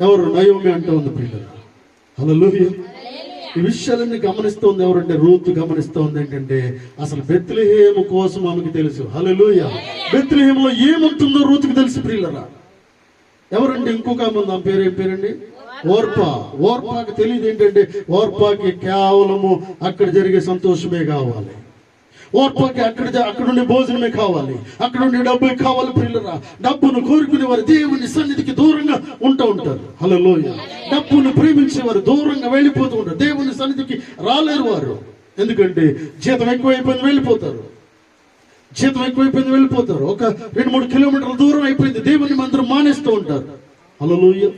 ఎవరు? నయోమి అంటూ ఉంది ప్రియులారా. హల్లెలూయా. ఈ విషయాలన్నీ గమనిస్తోంది ఎవరంటే రూతు గమనిస్తోంది. ఏంటంటే అసలు బెత్లెహేము కోసం ఆమెకు తెలుసు. హల్లెలూయా. బెత్లెహేములో ఏముంటుందో రూతుకు తెలుసు ప్రియులారా. ఎవరండి? ఇంకొక ఆమె, ఆమె పేరు ఏం పేరండి? ఓర్పాకి తెలియదు ఏంటంటే, ఓర్పాకి కేవలము అక్కడ జరిగే సంతోషమే కావాలి. ఓర్పాకి అక్కడ ఉండే భోజనమే కావాలి, అక్కడ ఉండే డబ్బే కావాలి ప్రియులరా. డబ్బును కోరుకునే వారు దేవుని సన్నిధికి దూరంగా ఉంటారు. హల్లెలూయా. డబ్బును ప్రేమించేవారు దూరంగా వెళ్ళిపోతూ ఉంటారు, దేవుని సన్నిధికి రాలేరు వారు. ఎందుకంటే జీతం ఎక్కువైపోయింది, వెళ్ళిపోతారు. ఒక 2-3 కిలోమీటర్ల దూరం అయిపోయింది, దేవుని మందిరం మానేస్తూ ఉంటారు. హల్లెలూయా.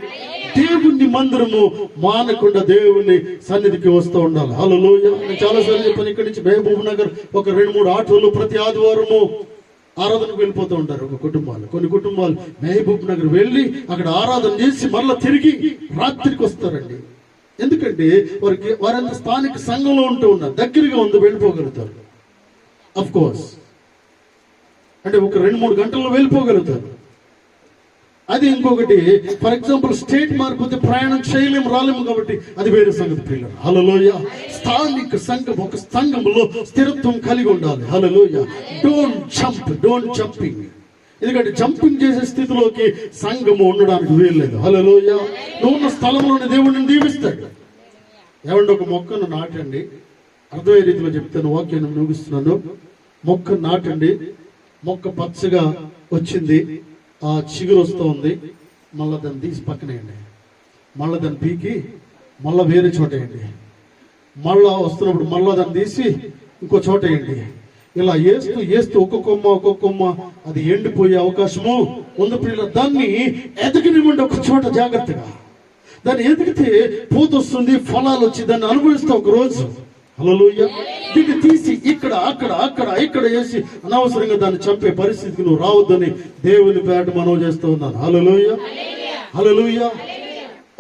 దేవుని మందిరము మానకుండా దేవుని సన్నిధికి వస్తూ ఉండాలి. హల్లెలూయా. నేను చాలాసార్లు చెప్పాను, ఇక్కడి నుంచి మహబూబ్ నగర్ ఒక 2-3 ఆటోలు ప్రతి ఆదివారము ఆరాధనకు వెళ్ళిపోతూ ఉంటారు. కొన్ని కుటుంబాలు మహబూబ్ నగర్ వెళ్ళి అక్కడ ఆరాధన చేసి మళ్ళీ తిరిగి రాత్రికి వస్తారండి. ఎందుకంటే వారంతా స్థానిక సంఘంలో ఉంటూ ఉన్నారు, దగ్గరగా ఉంది, వెళ్ళిపోగలుగుతారు. అఫ్ కోర్స్ అంటే ఒక 2-3 గంటల్లో వెళ్ళిపోగలుగుతారు. అది ఇంకొకటి. ఫర్ ఎగ్జాంపుల్ స్టేట్ మారిపోతే ప్రయాణం చేయలేము, రాలేము, కాబట్టి అది వేరే సంగతి పిల్లలు. హల్లెలూయా. స్థానిక సంఘం ఒక సంఘంలో స్థిరత్వం కలిగి ఉండాలి. హల్లెలూయా. Don't jumping. ఎందుకంటే జంపింగ్ చేసే స్థితిలోకి సంఘము ఉండడానికి వీల్లేదు. హల్లెలూయా. నువ్వు ఉన్న స్థలంలోని దేవుడిని దీవిస్తాడు. ఏమంటే ఒక మొక్కను నాటండి, అర్థమయ్యే రీతిలో చెప్తాను, వాక్యాన్ని ముగిస్తున్నాను. మొక్క నాటండి, మొక్క పచ్చగా వచ్చింది, ఆ చిగురు వస్తూ ఉంది, మళ్ళీ దాన్ని తీసి పక్కనేయండి, మళ్ళీ దాన్ని పీకి మళ్ళీ వేరే చోట వేయండి, మళ్ళా వస్తున్నప్పుడు మళ్ళా దాన్ని తీసి ఇంకో చోట వేయండి. ఇలా వేస్తూ ఒక్కొక్క కొమ్మ అది ఎండిపోయే అవకాశము ఉంది పిల్లలు. దాన్ని ఎదగనివ్వండి ఒక చోట జాగ్రత్తగా. దాన్ని ఎదిగితే పూత వస్తుంది, ఫలాలు వచ్చి దాన్ని అనుభవిస్తా ఒక రోజు. హల్లెలూయా. దీన్ని తీసి ఇక్కడ వేసి అనవసరంగా దాన్ని చంపే పరిస్థితికి నువ్వు రావద్దని దేవుని పేట మనవి చేస్తూ ఉన్నాను. హల్లెలూయా. హల్లెలూయా.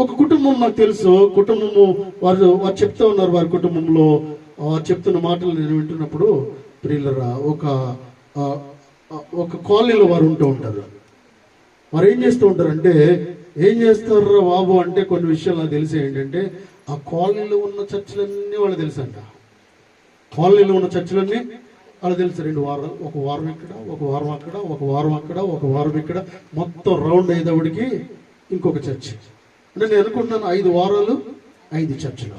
ఒక కుటుంబం నాకు తెలుసు, కుటుంబము వారు చెప్తా ఉన్నారు, వారి కుటుంబంలో చెప్తున్న మాటలు నేను వింటున్నప్పుడు ప్రియులరా, ఒక కాలనీలో వారు ఉంటూ ఉంటారు. వారు ఏం చేస్తూ ఉంటారంటే, ఏం చేస్తారా బాబు అంటే కొన్ని విషయాలు నాకు తెలిసి ఏంటంటే, ఆ కాలనీలో ఉన్న చర్చలన్నీ వాళ్ళు తెలుసంట. కాలనీలో ఉన్న చర్చలన్నీ వాళ్ళు తెలుసు. 2 వారాలు, ఒక వారం ఇక్కడ, ఒక వారం అక్కడ, ఒక వారం అక్కడ, ఒక వారం ఇక్కడ, మొత్తం రౌండ్ అయ్యేటప్పటికి ఇంకొక చర్చ్. అంటే నేను అనుకుంటున్నాను 5 వారాలు 5 చర్చలు,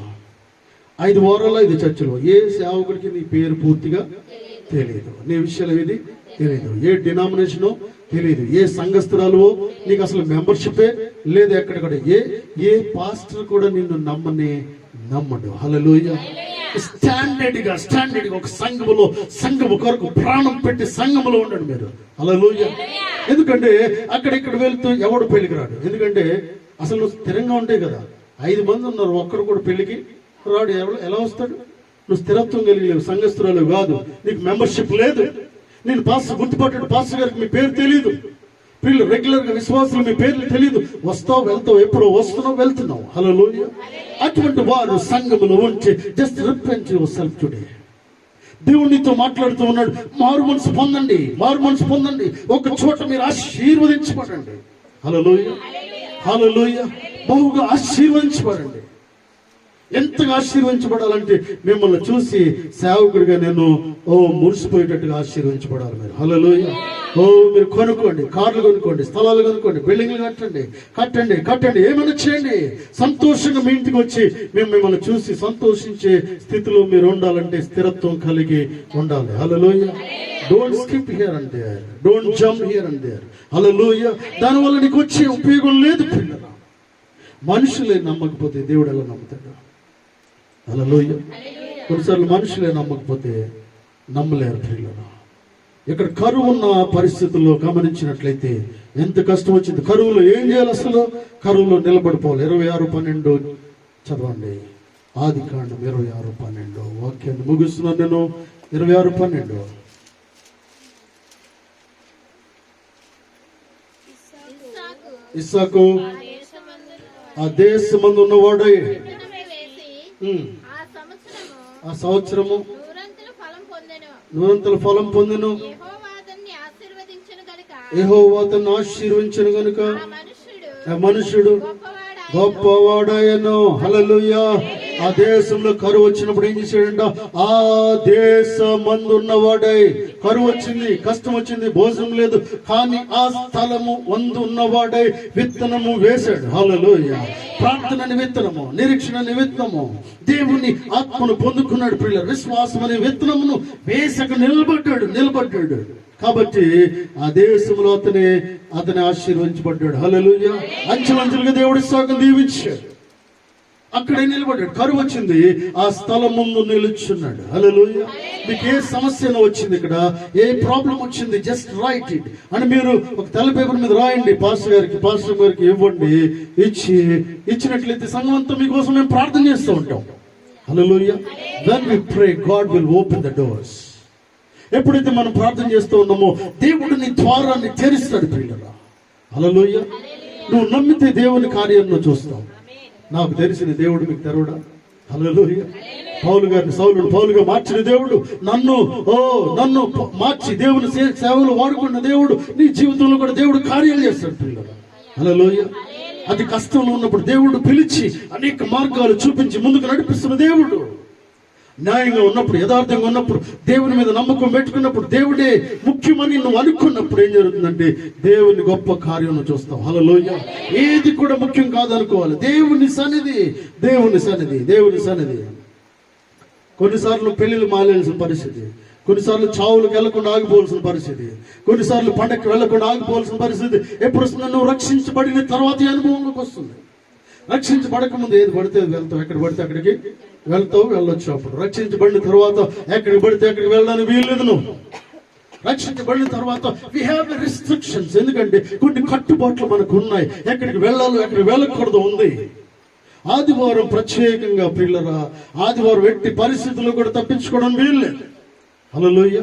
5 వారాలు 5 చర్చలు. ఏ సేవకుడికి నీ పేరు పూర్తిగా తెలియదు, నీ విషయాలు ఏది తెలియదు, ఏ డినామినేషనో తెలియదు, ఏ సంఘస్థురాలు నీకు అసలు మెంబర్షిపే లేదు ఎక్కడెక్కడ. ఏ పాస్టర్ కూడా నిన్ను నమ్మడు. హల్లెలూయా. స్టాండర్డ్ గా ఒక సంఘము కొరకు ప్రాణం పెట్టి సంఘములో ఉండండి మీరు. హల్లెలూయా. ఎందుకంటే అక్కడిక్కడ వెళ్తూ ఎవడు పెళ్లికి రాడు. ఎందుకంటే అసలు నువ్వు స్థిరంగా ఉంటాయి కదా. 5 మంది ఉన్నారు, ఒక్కడు కూడా పెళ్లికి రాడు. ఎలా వస్తాడు? నువ్వు స్థిరత్వం కలిగలేవు, సంఘస్థురాలు కాదు, నీకు మెంబర్షిప్ లేదు. నేను పాస్టర్ గుర్తుపట్టాడు, పాస్టర్ గారికి మీ పేరు తెలియదు, వీళ్ళు రెగ్యులర్ గా విశ్వాసులు మీ పేర్లు తెలియదు, వస్తావు వెళ్తావు, ఎప్పుడో వస్తున్నావు వెళ్తున్నావు. హల్లెలూయా. అటువంటి వారు సంఘములో ఉంచి just repent your self today. దేవునితో మాట్లాడుతూ ఉన్నాడు, మారు మనసు పొందండి, ఒక చోట మీరు ఆశీర్వదించబడండి. హల్లెలూయా. హల్లెలూయా. బహుగా ఆశీర్వదించబడండి. ఎంతగా ఆశీర్వదించబడాలంటే మిమ్మల్ని చూసి సేవకుడిగా నేను మురిసిపోయేటట్టుగా ఆశీర్వదించబడాలి మీరు. హల్లెలూయా. మీరు కొనుక్కోండి, కార్లు కొనుక్కోండి, స్థలాలు కొనుక్కోండి, బిల్డింగ్లు కట్టండి, ఏమైనా చేయండి. సంతోషంగా మీ ఇంటికి వచ్చి మేము మిమ్మల్ని చూసి సంతోషించే స్థితిలో మీరు ఉండాలంటే స్థిరత్వం కలిగి ఉండాలి. Hallelujah. Don't skip here and there, don't jump here and there. Hallelujah. దానివల్ల నీకు వచ్చే ఉపయోగం లేదు పిల్లల. మనుషులే నమ్మకపోతే దేవుడు ఎలా నమ్ముతాడు? హల్లెలూయా. కొన్నిసార్లు మనుషులే నమ్మకపోతే నమ్మలేరు పిల్లలు. ఇక్కడ కరువు ఉన్న పరిస్థితుల్లో గమనించినట్లయితే ఎంత కష్టం వచ్చింది. కరువులో ఏం చేయాలి? అసలు కరువులో నిలబడిపోవాలి. 26:12 చదవండి. ఆదికాండం 26:12 వాక్యాన్ని ముగిస్తున్నాను నేను. 26:12 ఇస్సాకు ఆ దేశమందు ఉన్నవాడై ఆ సంవత్సరము నూరంతల ఫలం పొందెను. యెహోవా అతన్ని ఆశీర్వదించెను గనుక ఆ మనుషుడు గొప్పవాడాయను. హల్లెలూయా. ఆ దేశంలో కరువు వచ్చినప్పుడు ఏం చేశాడంట? ఆ దేశమందు ఉన్నవాడై, కరువు వచ్చింది, కష్టం వచ్చింది, భోజనం లేదు, కానీ ఆ స్థలము వందు ఉన్నవాడై విత్తనము వేశాడు. హల్లెలూయా. ప్రార్థన అనే విత్తనము, నిరీక్షణ అనే విత్తనము, దేవుని ఆత్మను పొందుకున్నాడు పిల్లలు. విశ్వాసం అనే విత్తనమును వేసక నిలబడ్డాడు. కాబట్టి ఆ దేశంలో అతని ఆశీర్వదించబడ్డాడు. హల్లెలూయా. అంచెలంచెలుగా దేవుడి సాగం దీవించాడు. అక్కడే నిలబడ్డాడు. కరువు వచ్చింది, ఆ స్థలం ముందు నిలుచున్నాడు. హల్లెలూయా. మీకు ఏ సమస్య వచ్చింది, ఇక్కడ ఏ ప్రాబ్లం వచ్చింది, జస్ట్ రైట్ ఇట్ అని మీరు ఒక తెల్ల పేపర్ మీద రాయండి. పాస్టర్ గారికి ఇవ్వండి. ఇచ్చినట్లయితే సంఘం అంతా మీకోసం మేము ప్రార్థన చేస్తూ ఉంటాం. హల్లెలూయా. When we pray, God will open the doors. ఎప్పుడైతే మనం ప్రార్థన చేస్తూ ఉన్నామో దేవుడు నీ ద్వారాన్ని తెరుస్తాడు పిల్లరా. హల్లెలూయా. నువ్వు నమ్మితే దేవుని కార్యాలను చూస్తావు. నాకు తెలిసిన దేవుడు మీకు తెరవడా? హల్లెలూయా. పౌలు గారిని సౌలును పౌలుగా మార్చిన దేవుడు, నన్ను మార్చి దేవుని సేవలు వాడుకున్న దేవుడు నీ జీవితంలో కూడా దేవుడు కార్యాలు చేస్తాడు పిల్లరా. హల్లెలూయా. అది కష్టంలో ఉన్నప్పుడు దేవుడు పిలిచి అనేక మార్గాలు చూపించి ముందుకు నడిపిస్తున్న దేవుడు. న్యాయంగా ఉన్నప్పుడు, యథార్థంగా ఉన్నప్పుడు, దేవుని మీద నమ్మకం పెట్టుకున్నప్పుడు, దేవుడే ముఖ్యమని నువ్వు అనుకున్నప్పుడు ఏం జరుగుతుందంటే దేవుని గొప్ప కార్యం చూస్తావు. హల్లెలూయా. ఏది కూడా ముఖ్యం కాదనుకోవాలి. దేవుని సన్నిధి, దేవుని సన్నిధి, దేవుని సన్నిధి. కొన్నిసార్లు పెళ్లిళ్ళు మానేయాల్సిన పరిస్థితి, కొన్నిసార్లు చావులకు వెళ్లకుండా ఆగిపోవాల్సిన పరిస్థితి, కొన్నిసార్లు పండగకి వెళ్లకుండా ఆగిపోవాల్సిన పరిస్థితి ఎప్పుడు వస్తుందో నువ్వు రక్షించబడిన తర్వాత అనుభవంలోకి వస్తుంది. రక్షించబడక ముందు ఏది పడితే అది వెళ్తావు, ఎక్కడ పడితే అక్కడికి వెళ్తావు, వెళ్ళొచ్చు. అప్పుడు రక్షించబడిన తర్వాత ఎక్కడికి పడితే అక్కడికి వెళ్ళడానికి వీల్లేదు. నువ్వు రక్షించబడిన తర్వాత వి హ్యావ్ రిస్ట్రిక్షన్స్. ఎందుకంటే కొన్ని కట్టుబాట్లు మనకు ఉన్నాయి. ఎక్కడికి వెళ్ళాలో ఎక్కడికి వెళ్ళకూడదు ఉంది. ఆదివారం ప్రత్యేకంగా ప్రియులరా, ఆదివారం ఎట్టి పరిస్థితుల్లో కూడా తప్పించుకోవడం వీల్లేదు. హల్లెలూయా.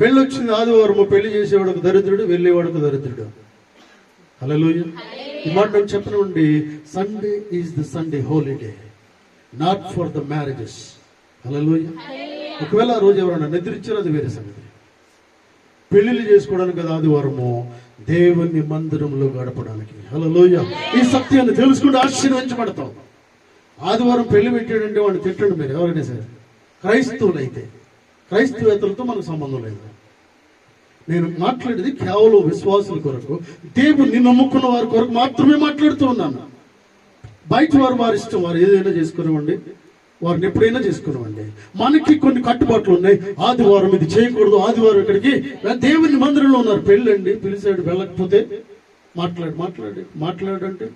పెళ్లి వచ్చింది ఆదివారం, పెళ్లి చేసేవాడుకు దరిద్రుడు, వెళ్ళేవాడుకు దరిద్రుడు. హల్లెలూయా. ఈ మాట నేను చెప్పనండి. Sunday is the Sunday holiday, not for the marriages. Hallelujah. ఒకవేళ ఆ రోజు ఎవరైనా నిద్రించారో అది వేరే సంగతి. పెళ్లిళ్ళు చేసుకోవడానికి కదా ఆదివారము, దేవుని మందిరంలో గడపడానికి. హల్లెలూయా. ఈ సత్యాన్ని తెలుసుకుంటే ఆశీర్వదించబడతాం. ఆదివారం పెళ్లి పెట్టాడంటే వాడిని తిట్టండి మీరు ఎవరైనా సరే. క్రైస్తవులైతే, క్రైస్తవేతలతో మనకు సంబంధం లేదు. నేను మాట్లాడేది కేవలం విశ్వాసుల కొరకు, దేవుని నమ్ముకున్న వారి కొరకు మాత్రమే మాట్లాడుతూ ఉన్నాను. బయట వారు వారి ఇష్టం, వారు ఏదైనా చేసుకునివ్వండి, వారిని ఎప్పుడైనా చేసుకునివ్వండి. మనకి కొన్ని కట్టుబాట్లు ఉన్నాయి. ఆదివారం ఇది చేయకూడదు, ఆదివారం ఇక్కడికి దేవుని మందిరంలో ఉన్నారు, పెళ్ళండి పిలిచాడు, వెళ్ళకపోతే మాట్లాడంటే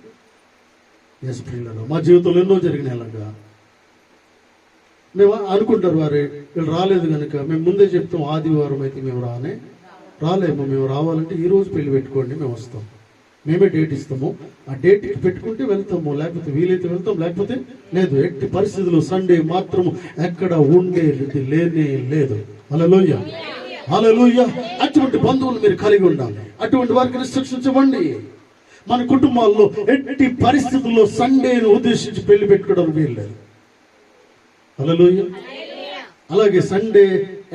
ఎస్ ప్రియులలో మా జీవితంలో ఎన్నో జరిగినాయి. అలాగా మేము అనుకుంటారు వారే వీళ్ళు రాలేదు కనుక మేము ముందే చెప్తాం ఆదివారం అయితే మేము రాలేము, మేము రావాలంటే ఈ రోజు పెళ్లి పెట్టుకోండి, మేము వస్తాం, మేమే డేట్ ఇస్తాము, ఆ డేట్కి పెట్టుకుంటే వెళ్తాము, లేకపోతే వీలైతే వెళ్తాం, లేకపోతే లేదు. ఎట్టి పరిస్థితులు సండే మాత్రము ఎక్కడ ఉండేది లేనే లేదు. హల్లెలూయా. హల్లెలూయా. అటువంటి బంధువులు మీరు కలిగి ఉండాలి. అటువంటి వారికి రిస్ట్రిక్షన్స్ ఇవ్వండి. మన కుటుంబాల్లో ఎట్టి పరిస్థితుల్లో సండేను ఉద్దేశించి పెళ్లి పెట్టుకోవడం వీల్లేదు. హల్లెలూయా. అలాగే సండే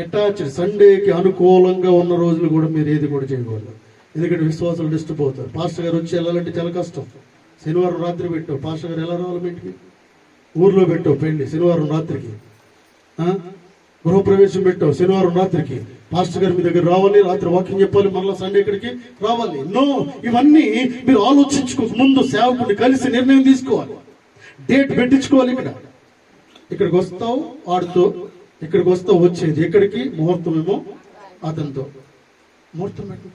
అటాచ్డ్, సండేకి అనుకూలంగా ఉన్న రోజులు కూడా మీరు ఏది కూడా చేయకూడదు. ఎందుకంటే విశ్వాసాలు డిస్టర్బ్ అవుతారు. పాస్టర్ గారు వచ్చి వెళ్ళాలంటే చాలా కష్టం. శనివారం రాత్రి పెట్టావు, పాస్టర్ గారు ఎలా రావాలి? ఇంటికి ఊర్లో పెట్టావు పెళ్లి శనివారం రాత్రికి, గృహప్రవేశం పెట్టావు శనివారం రాత్రికి, పాస్టర్ గారు మీ దగ్గర రావాలి, రాత్రి వాకింగ్ చెప్పాలి, మళ్ళీ సండే ఇక్కడికి రావాలి. నో, ఇవన్నీ మీరు ఆలోచించుకోక ముందు సేవకుడిని కలిసి నిర్ణయం తీసుకోవాలి, డేట్ పెట్టించుకోవాలి. ఇక్కడికి వస్తావు వాడితో, ఇక్కడికి వస్తావు వచ్చేది ఎక్కడికి, ముహూర్తం ఏమో అతనితో. ముహూర్తం పెట్టిన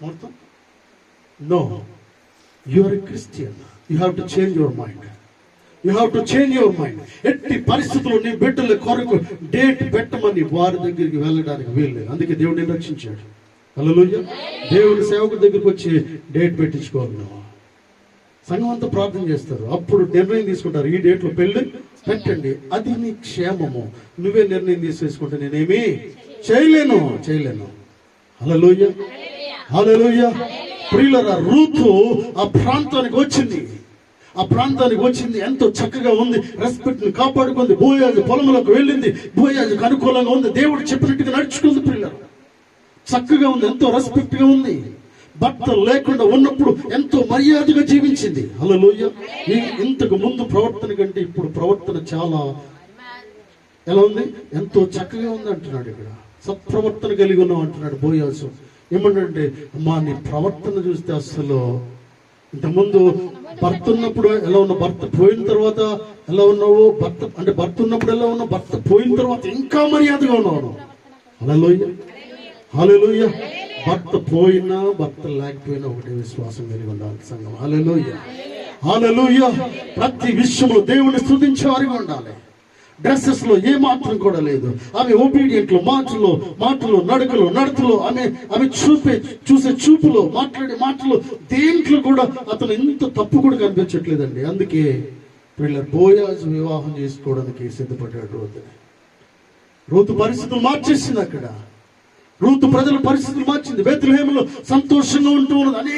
ముహూర్తం no. You are a Christian, you have to change your mind, you have to change your mind. ఎట్టి పరిస్థితుల్లో నీ బిడ్డల కొరకు డేట్ పెట్టమని వారి దగ్గరికి వెళ్ళడానికి వీల్లేదు. అందుకే దేవుడిని రక్షించాడు. హల్లెలూయా. దేవుని సేవకు దగ్గరికి వచ్చి డేట్ పెట్టించుకోవాలి. నువ్వు సంఘం అంతా ప్రార్థన చేస్తారు, అప్పుడు నిర్ణయం తీసుకుంటారు, ఈ డేట్లో పెళ్లి పెట్టండి, అది నీ క్షేమము. నువ్వే నిర్ణయం తీసేసుకుంటే నేనేమీ చేయలేను. హల్లెలూయా. హల్లెలూయా. ప్రియులారా, రూతు ఆ ప్రాంతానికి వచ్చింది, ఎంతో చక్కగా ఉంది, రెస్పెక్ట్ ని కాపాడుకుంది. బోయాజు పొలంలోకి వెళ్ళింది, బోయాజుకు అనుకూలంగా ఉంది, దేవుడు చెప్పినట్టుగా నడుచుకుంది. ప్రియులారా, చక్కగా ఉంది, ఎంతో రెస్పెక్ట్ గా ఉంది. భర్త లేకుండా ఉన్నప్పుడు ఎంతో మర్యాదగా జీవించింది. హల్లెలూయా. ఇంతకు ముందు ప్రవర్తన కంటే ఇప్పుడు ప్రవర్తన చాలా ఎలా ఉంది, ఎంతో చక్కగా ఉంది అంటున్నాడు. ఇక్కడ సత్ప్రవర్తన కలిగి ఉన్నాం అంటున్నాడు బోయాజు. ఏమంటే అమ్మా, నీ ప్రవర్తన చూస్తే అసలు ఇంతకుముందు భర్త ఉన్నప్పుడు ఎలా ఉన్నావు, భర్త పోయిన తర్వాత ఎలా ఉన్నావు, భర్త ఉన్నప్పుడు ఎలా ఉన్నావు, భర్త పోయిన తర్వాత ఇంకా మర్యాదగా ఉన్నావు. హల్లెలూయా. హల్లెలూయా. భర్త పోయినా భర్త లేకపోయినా ఒకటే విశ్వాసం కలిగి ఉండాలి సంఘం. హల్లెలూయా. హల్లెలూయా. ప్రతి విషయంలో దేవుని స్తుతించే వారిగా ఉండాలి. డ్రెస్సెస్ లో ఏ మాత్రం కూడా లేదు. ఆమె ఒబీడియంట్ లో, మాటలు నడకలు, నడతలో, ఆమె చూసే చూపులో, మాట్లాడే మాటలు, దేంట్లో కూడా అతను ఇంత తప్పు కూడా కనిపించట్లేదండి. అందుకే వీళ్ళ బోయాజు వివాహం చేసుకోవడానికి సిద్ధపడ్డాడు. రూతు పరిస్థితులు మార్చేసింది. అక్కడ రూతు ప్రజల పరిస్థితులు మార్చింది. బేత్లెహేములో సంతోషంగా ఉంటూ ఉన్నది.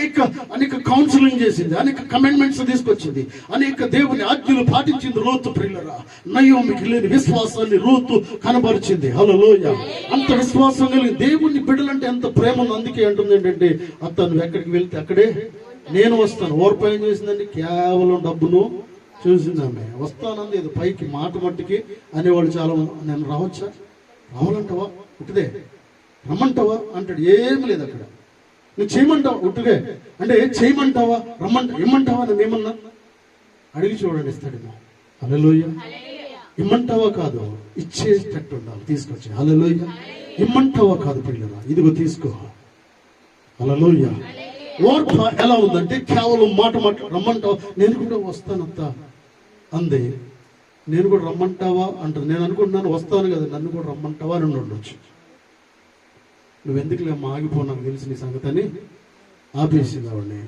అనేక కౌన్సిలింగ్ చేసింది, అనేక కమెంట్మెంట్స్ తీసుకొచ్చింది, అనేక దేవుని ఆజ్ఞలు పాటించింది రూతు. ప్రియులరా, నయోమికి లేని విశ్వాసాన్ని రూతు కనబరిచింది. హల్లెలూయా. అంత విశ్వాసం కలిగి దేవుని బిడ్డలంటే ఎంత ప్రేమ ఉంది. అందుకే అంటుంది ఏంటంటే, అతను ఎక్కడికి వెళ్తే అక్కడే నేను వస్తాను. ఓర్ప ఏం చేసిందండి? కేవలం డబ్బును చూసిందామె. వస్తానంది ఇది పైకి మాట మట్టికి అనేవాళ్ళు చాలా. నేను రావచ్చా? రావాలంటావా? ఉట్టుదే. రమ్మంటావా అంటాడు. ఏమి లేదు అక్కడ. నువ్వు చేయమంటావా? ఉట్టుదే అంటే చేయమంటావా? ఇమ్మంటావా? నన్ను ఏమన్నా అడిగి చూడండి, ఇస్తాడేమో. హల్లెలూయా. ఇమ్మంటావా కాదు, ఇచ్చేటట్టు ఉండాలి. తీసుకొచ్చి హల్లెలూయా. ఇమ్మంటావా కాదు పిల్లరా, ఇదిగో తీసుకో. హల్లెలూయా. ఓర్ప ఎలా ఉందంటే కేవలం మాట రమ్మంటావా? నేను కూడా వస్తానంత అంది. నేను కూడా రమ్మంటావా అంటారు. నేను అనుకుంటున్నాను వస్తాను కదా, నన్ను కూడా రమ్మంటావా అని ఉండొచ్చు. నువ్వెందుకులే ఆగిపో, నాకు తెలిసి నీ సంగతి అని ఆపేసింది ఆవిడని.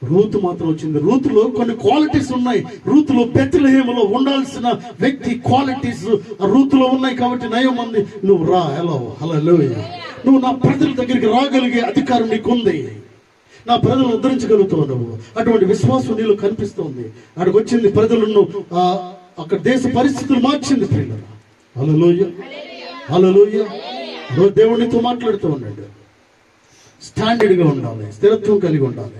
రూతు మాత్రం వచ్చింది. రూతులో కొన్ని క్వాలిటీస్ ఉన్నాయి. రూతులో బెత్లెహేములో ఉండాల్సిన వ్యక్తి క్వాలిటీస్ రూతులో ఉన్నాయి. కాబట్టి నయం మంది నువ్వు రా. ఎలా హల్లెలూయా. నువ్వు నా ప్రజల దగ్గరికి రాగలిగే అధికారం నీకుంది. నా ప్రజలను ఉద్ధరించగలుగుతావు నువ్వు. అటువంటి విశ్వాసం నీలో కనిపిస్తోంది. అక్కడికి వచ్చింది, ప్రజలను అక్కడ దేశ పరిస్థితులు మార్చింది పిల్లలు. హల్లెలూయా. హల్లెలూయా. దేవుడితో మాట్లాడుతూ ఉన్నాడు. స్టాండర్డ్ గా ఉండాలి, స్థిరత్వం కలిగి ఉండాలి.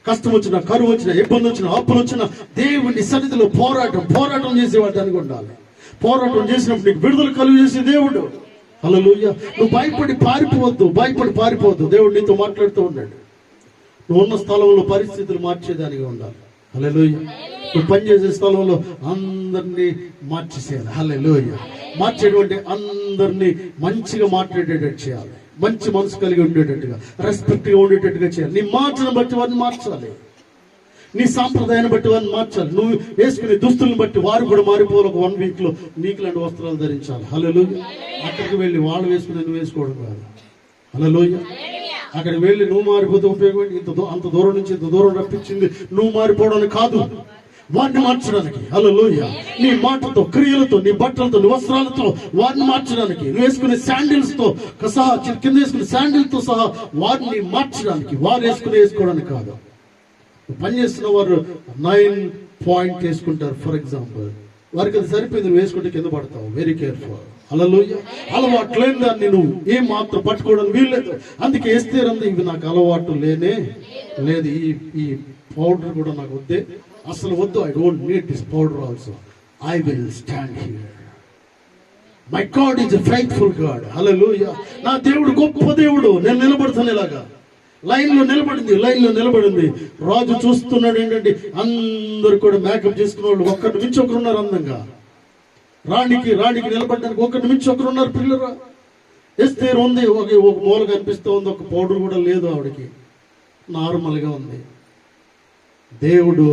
కష్టం వచ్చినా, కరువు వచ్చినా, ఇబ్బంది వచ్చినా, అప్పులు వచ్చినా దేవుని సన్నిధిలో పోరాటం చేసేవాడు దానికి ఉండాలి. పోరాటం చేసినప్పుడు నీకు విడుదల కలుగు చేసే దేవుడు. హల్లెలూయా. నువ్వు భయపడి పారిపోవద్దు. దేవుడు నీతో మాట్లాడుతూ ఉన్నాడు. నువ్వు ఉన్న స్థలంలో పరిస్థితులు మార్చేదానిగా ఉండాలి. హల్లెలూయా. నువ్వు పనిచేసే స్థలంలో అందరినీ మార్చేసేయాలి. హల్లెలూయా. మార్చేటువంటి అందరినీ మంచిగా మాట్లాడేటట్టు చేయాలి. మంచి మనసు కలిగి ఉండేటట్టుగా, రెస్పెక్ట్ గా ఉండేటట్టుగా చేయాలి. నీ మాటను బట్టి వారిని మార్చాలి. నీ సాంప్రదాయాన్ని బట్టి వారిని మార్చాలి. నువ్వు వేసుకునే దుస్తులను బట్టి వారు కూడా మారిపోవాలి. ఒక 1 వీక్ లో నీకు లాంటి వస్త్రాలు ధరించాలి. హల్లెలూయా. అక్కడికి వెళ్ళి వాళ్ళు వేసుకుని నువ్వు వేసుకోవడం కాదు. హల్లెలూయా. అక్కడికి వెళ్ళి నువ్వు మారిపోతే ఉపయోగం. అంత దూరం నుంచి ఇంత దూరం రప్పించింది నువ్వు మారిపోవడానికి కాదు, వారిని మార్చడానికి. హల్లెలూయా. నీ మాటతో, క్రియలతో, నీ బట్టలతో, నీ వస్త్రాలతో వారిని మార్చడానికి, నువ్వు వేసుకునే శాండిల్స్ తో సహా, కింద వేసుకునే శాండిల్ తో సహా వారిని మార్చడానికి, వారు వేసుకోవడానికి కాదు. పనిచేస్తున్న వారు 9 పాయింట్ వేసుకుంటారు. ఫర్ ఎగ్జాంపుల్, వారికి అది సరిపోయింది, నువ్వు వేసుకుంటే కింద పడతావు. Very careful. హల్లెలూయా. అలవాటు లేని దాన్ని నువ్వు ఏం మాత్రం పట్టుకోవడానికి వీల్లేదు. అందుకే ఎస్తేర్ అంది, ఇవి నాకు అలవాటు లేనే లేదు, ఈ పౌడర్ కూడా నాకు వద్దే, అసలు వద్దు. I don't need this powder also. I will stand here. My God is a faithful God. Hallelujah. నా దేవుడు గొప్ప దేవుడు. నేను నిలబడతాను. ఇలాగా లైన్ లో నిలబడింది. రాజు చూస్తున్నాడు. ఏంటంటే అందరు కూడా మేకప్ చేసుకున్న వాళ్ళు ఒక్కరిని మించి ఒకరు ఉన్నారు అందంగా. రాణికి నిలబడడానికి ఒకరిని మించి ఒకరు ఉన్నారు పిల్లరా. ఎస్తేర్ ఉంది, ఒక మూల కనిపిస్తూ ఉంది, ఒక పౌడర్ కూడా లేదు ఆవిడకి, నార్మల్ గా ఉంది. దేవుడు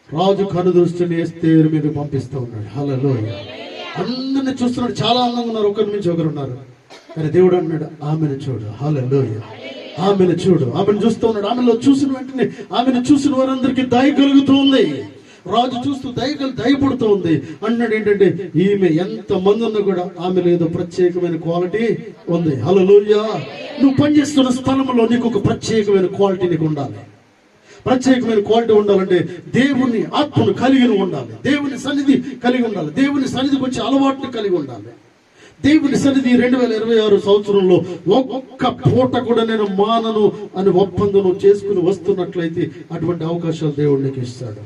రాజు కనుదృష్టిని ఎస్తేర్ మీద పంపిస్తూ ఉన్నాడు. హల్లెలూయా. అందరిని చూస్తున్నాడు. చాలా అందంగా ఉన్నారు, ఒకరి నుంచి ఒకరు ఉన్నారు. కానీ దేవుడు అన్నాడు, ఆమెను చూడు. హల్లెలూయా. ఆమెను చూడు. ఆమెను చూస్తూ ఉన్నాడు. ఆమెలో చూసిన వెంటనే ఆమెను చూసిన వారందరికీ దయ కలుగుతుంది. రాజు చూస్తూ దయపడుతూ ఉంది. అన్నాడు ఏంటంటే, ఈమె ఎంత మంది ఉన్నా కూడా ఆమెలో ఏదో ప్రత్యేకమైన క్వాలిటీ ఉంది. హల్లెలూయా. నువ్వు పనిచేస్తున్న స్థలంలో నీకు ఒక ప్రత్యేకమైన క్వాలిటీ నీకు ఉండాలి. ప్రత్యేకమైన క్వాలిటీ ఉండాలంటే దేవుని ఆత్మను కలిగి ఉండాలి. దేవుని సన్నిధి కలిగి ఉండాలి. దేవుని సన్నిధికి వచ్చే అలవాటును కలిగి ఉండాలి. దేవుని సన్నిధి 2026 సంవత్సరంలో ఒక్క పూట కూడా నేను మానను అని ఒప్పందం చేసుకుని వస్తున్నట్లయితే అటువంటి అవకాశాలు దేవుడు నీకు ఇస్తాడు.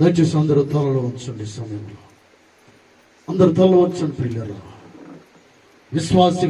దయచేసి అందరూ తలలో ఉంచండి. సమయంలో అందరూ తలలో ఉంచండి పిల్లలు. విశ్వాసి